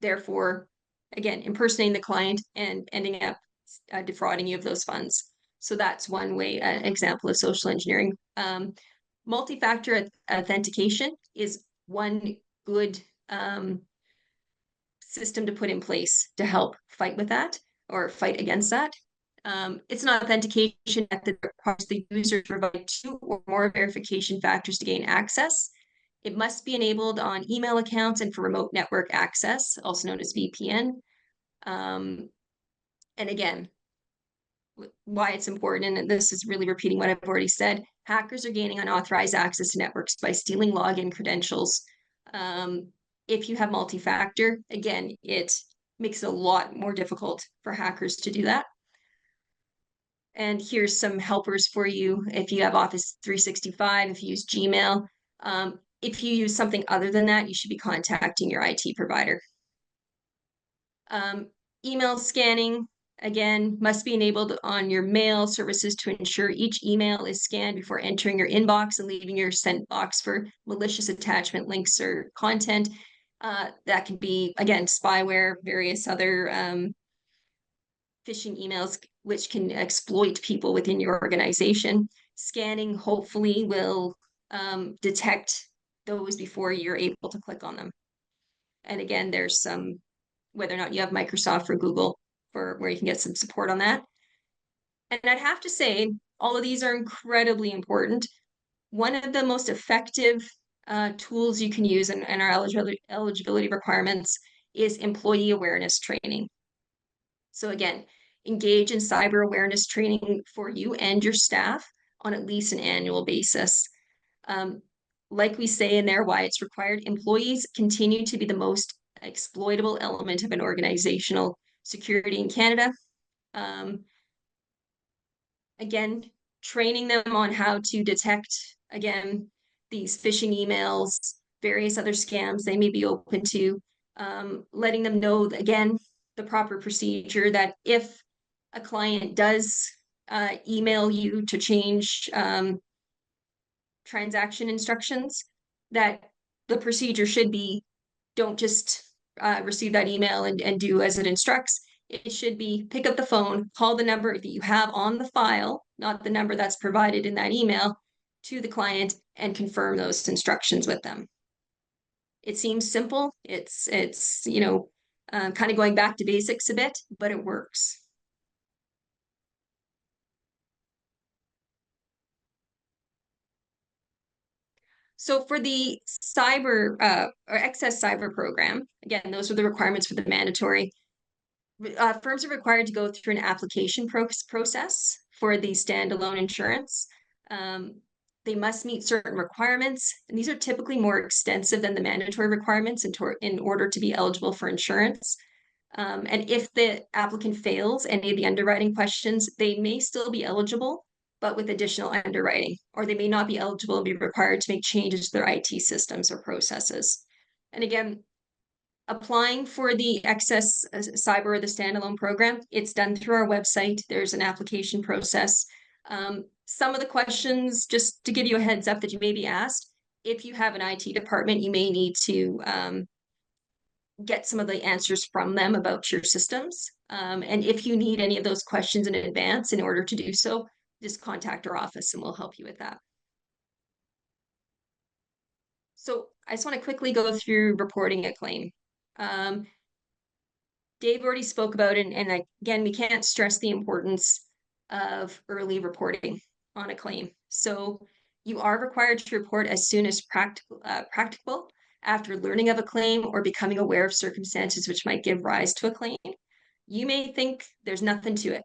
Speaker 3: Therefore, again, impersonating the client and ending up defrauding you of those funds. So that's one way, an example of social engineering. Multi-factor authentication is one good system to put in place to help fight with that or fight against that. It's an authentication method that requires the user to provide 2 or more verification factors to gain access. It must be enabled on email accounts and for remote network access, also known as VPN. And again, why it's important, and this is really repeating what I've already said, hackers are gaining unauthorized access to networks by stealing login credentials. If you have multi-factor, again, it makes it a lot more difficult for hackers to do that. And here's some helpers for you. If you have Office 365, if you use Gmail, if you use something other than that, you should be contacting your IT provider. Email scanning, again, must be enabled on your mail services to ensure each email is scanned before entering your inbox and leaving your sent box for malicious attachment links or content. That can be, again, spyware, various other phishing emails, which can exploit people within your organization. Scanning hopefully will detect those before you're able to click on them. And again, there's some, whether or not you have Microsoft or Google, for where you can get some support on that. And I'd have to say, all of these are incredibly important. One of the most effective tools you can use in our eligibility requirements is employee awareness training. So again, engage in cyber awareness training for you and your staff on at least an annual basis. Like we say in there, why it's required, employees continue to be the most exploitable element of an organizational security in Canada. Again, training them on how to detect, again, these phishing emails, various other scams they may be open to, letting them know, again, the proper procedure that if a client does email you to change transaction instructions, that the procedure should be, don't just receive that email and do as it instructs. It should be pick up the phone, call the number that you have on the file, not the number that's provided in that email, to the client and confirm those instructions with them. It seems simple. It's kind of going back to basics a bit, but it works. So for the cyber or excess cyber program, again, those are the requirements for the mandatory. Firms are required to go through an application process for the standalone insurance. They must meet certain requirements, and these are typically more extensive than the mandatory requirements in order to be eligible for insurance. And if the applicant fails any of the underwriting questions, they may still be eligible, but with additional underwriting, or they may not be eligible and be required to make changes to their IT systems or processes. And again, applying for the excess cyber or the standalone program, it's done through our website. There's an application process. Some of the questions, just to give you a heads up that you may be asked, if you have an IT department, you may need to get some of the answers from them about your systems. And if you need any of those questions in advance in order to do so, just contact our office and we'll help you with that. So I just want to quickly go through reporting a claim. Dave already spoke about it, and again, we can't stress the importance of early reporting on a claim. So you are required to report as soon as practicable after learning of a claim or becoming aware of circumstances which might give rise to a claim. You may think there's nothing to it.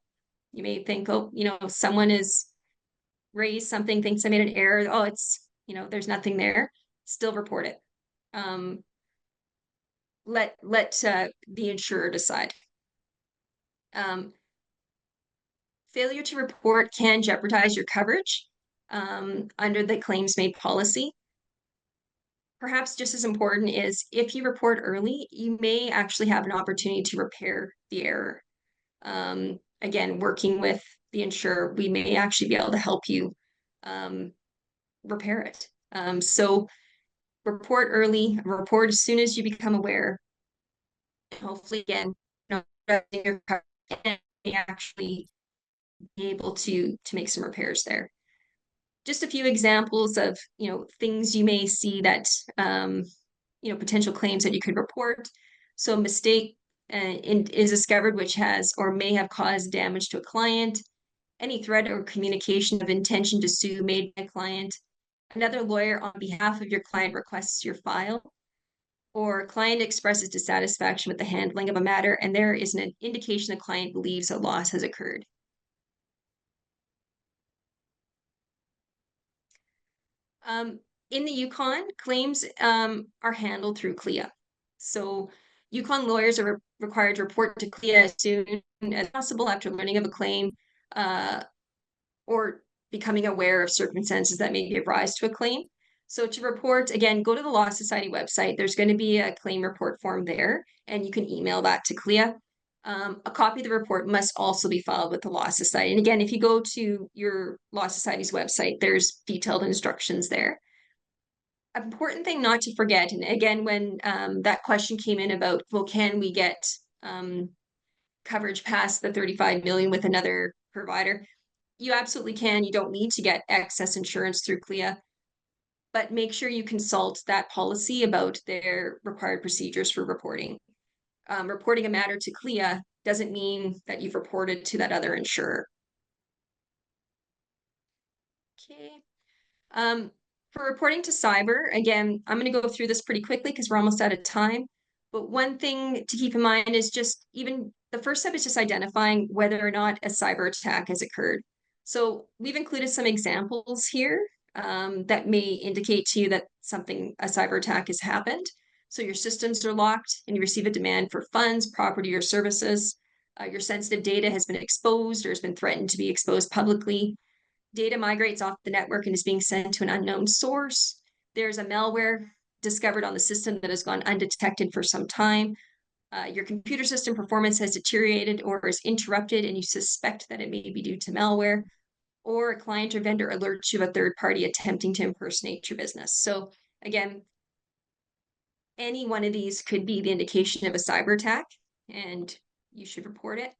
Speaker 3: You may think, oh, someone has raised something, thinks I made an error. Oh, there's nothing there. Still report it. Let the insurer decide. Failure to report can jeopardize your coverage under the claims made policy. Perhaps just as important is if you report early, you may actually have an opportunity to repair the error. Again, working with the insurer, we may actually be able to help you repair it. So report early, report as soon as you become aware. Hopefully, again, your coverage may actually be able to make some repairs there. Just a few examples of things you may see that potential claims that you could report. So mistake is discovered which has or may have caused damage to a client. Any threat or communication of intention to sue made by a client. Another lawyer on behalf of your client requests your file, or client expresses dissatisfaction with the handling of a matter and there is an indication the client believes a loss has occurred. In the Yukon, claims are handled through CLIA. So Yukon lawyers are required to report to CLIA as soon as possible after learning of a claim or becoming aware of circumstances that may give rise to a claim. So to report, again, go to the Law Society website. There's going to be a claim report form there, and you can email that to CLIA. A copy of the report must also be filed with the Law Society. And again, if you go to your Law Society's website, there's detailed instructions there. Important thing not to forget, and again, when that question came in about, well, can we get coverage past the 35 million with another provider? You absolutely can. You don't need to get excess insurance through CLIA, but make sure you consult that policy about their required procedures for reporting. Reporting a matter to CLIA doesn't mean that you've reported to that other insurer. Okay. For reporting to cyber, again, I'm going to go through this pretty quickly because we're almost out of time. But one thing to keep in mind is just even the first step is just identifying whether or not a cyber attack has occurred. So we've included some examples here that may indicate to you that a cyber attack has happened. So your systems are locked and you receive a demand for funds, property, or services. Your sensitive data has been exposed or has been threatened to be exposed publicly. Data migrates off the network and is being sent to an unknown source. There's a malware discovered on the system that has gone undetected for some time. Your computer system performance has deteriorated or is interrupted and you suspect that it may be due to malware, or a client or vendor alerts you of a third party attempting to impersonate your business. So again, any one of these could be the indication of a cyber attack and you should report it.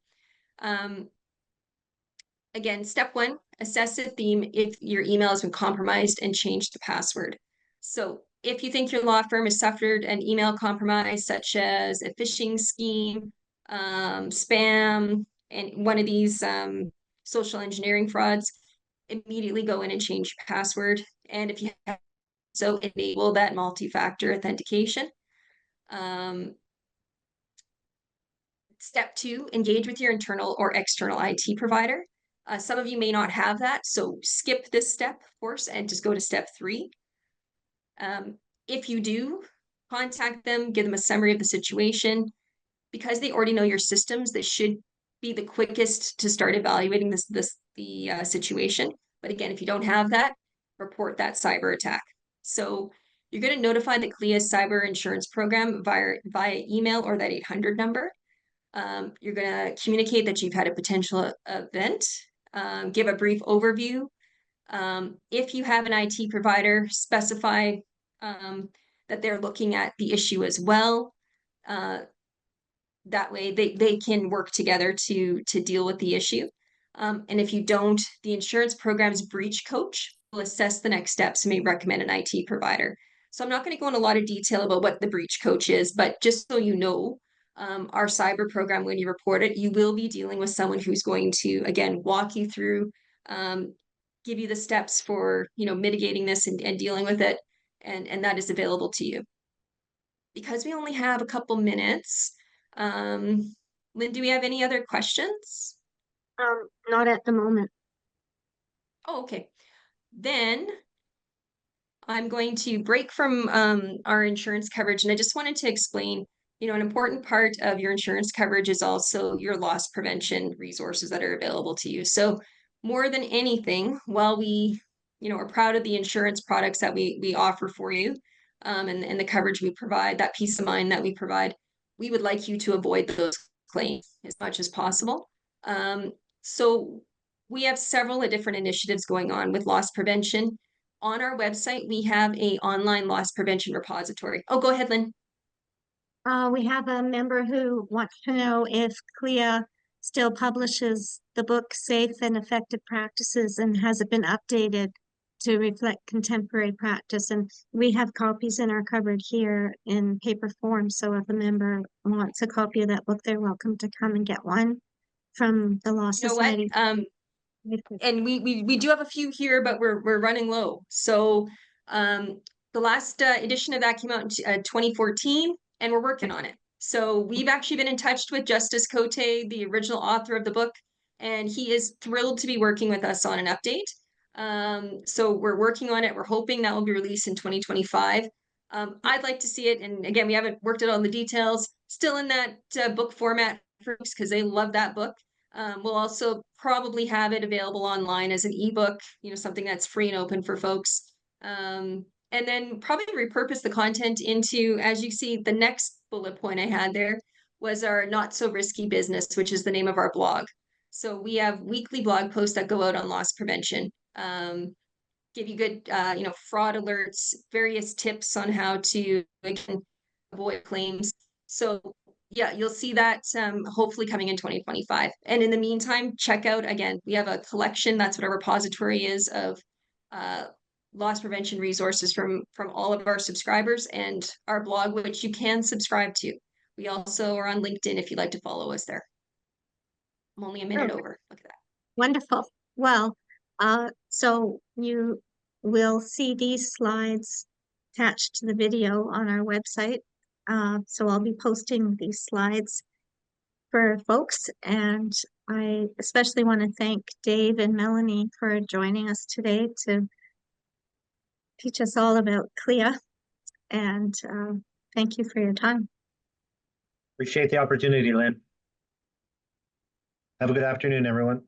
Speaker 3: Again, step one, assess a theme if your email has been compromised and change the password. So if you think your law firm has suffered an email compromise, such as a phishing scheme, spam, and one of these social engineering frauds, immediately go in and change your password. And if you have, so enable that multi-factor authentication. Step two, engage with your internal or external IT provider. Some of you may not have that, so skip this step, of course, and just go to step three. If you do, contact them, give them a summary of the situation. Because they already know your systems, they should be the quickest to start evaluating the situation. But again, if you don't have that, report that cyber attack. So you're going to notify the CLIA cyber insurance program via email or that 800 number. You're going to communicate that you've had a potential event, give a brief overview. If you have an IT provider, specify that they're looking at the issue as well. That way they can work together to deal with the issue. And if you don't, the insurance program's breach coach will assess the next steps and may recommend an IT provider. So I'm not going to go in a lot of detail about what the breach coach is, but just so you know, our cyber program, when you report it, you will be dealing with someone who's going to, again, walk you through, give you the steps for, mitigating this and dealing with it. And that is available to you. Because we only have a couple minutes, Lynn, do we have any other questions?
Speaker 1: Not at the moment.
Speaker 3: Oh, okay. Then I'm going to break from our insurance coverage, and I just wanted to explain, an important part of your insurance coverage is also your loss prevention resources that are available to you. So more than anything, while we, are proud of the insurance products that we offer for you, and the coverage we provide, that peace of mind that we provide, we would like you to avoid those claims as much as possible. So we have several different initiatives going on with loss prevention. On our website, we have a online loss prevention repository. Oh, go ahead, Lynn.
Speaker 1: We have a member who wants to know if CLIA still publishes the book Safe and Effective Practices and has it been updated to reflect contemporary practice. And we have copies in our cupboard here in paper form. So if a member wants a copy of that book, they're welcome to come and get one from the Law
Speaker 3: You know what?
Speaker 1: Society.
Speaker 3: And we do have a few here, but we're running low. So the last edition of that came out in 2014, and we're working on it. So we've actually been in touch with Justice Cote, the original author of the book, and he is thrilled to be working with us on an update. So we're working on it. We're hoping that will be released in 2025. I'd like to see it, and again, we haven't worked out all the details. Still in that book format for folks because they love that book. We'll also probably have it available online as an ebook, something that's free and open for folks. And then probably repurpose the content into, as you see, the next bullet point I had there was our Not So Risky Business, which is the name of our blog. So we have weekly blog posts that go out on loss prevention, give you good, fraud alerts, various tips on how to again, avoid claims. So yeah, you'll see that hopefully coming in 2025. And in the meantime, check out again, we have a collection, that's what our repository is of loss prevention resources from all of our subscribers and our blog, which you can subscribe to. We also are on LinkedIn if you'd like to follow us there. I'm only a minute over. Look at that.
Speaker 1: Wonderful. Well, so you will see these slides attached to the video on our website. So I'll be posting these slides for folks, and I especially want to thank Dave and Melanie for joining us today to teach us all about CLIA, and thank you for your time.
Speaker 2: Appreciate the opportunity, Lynn. Have a good afternoon, everyone.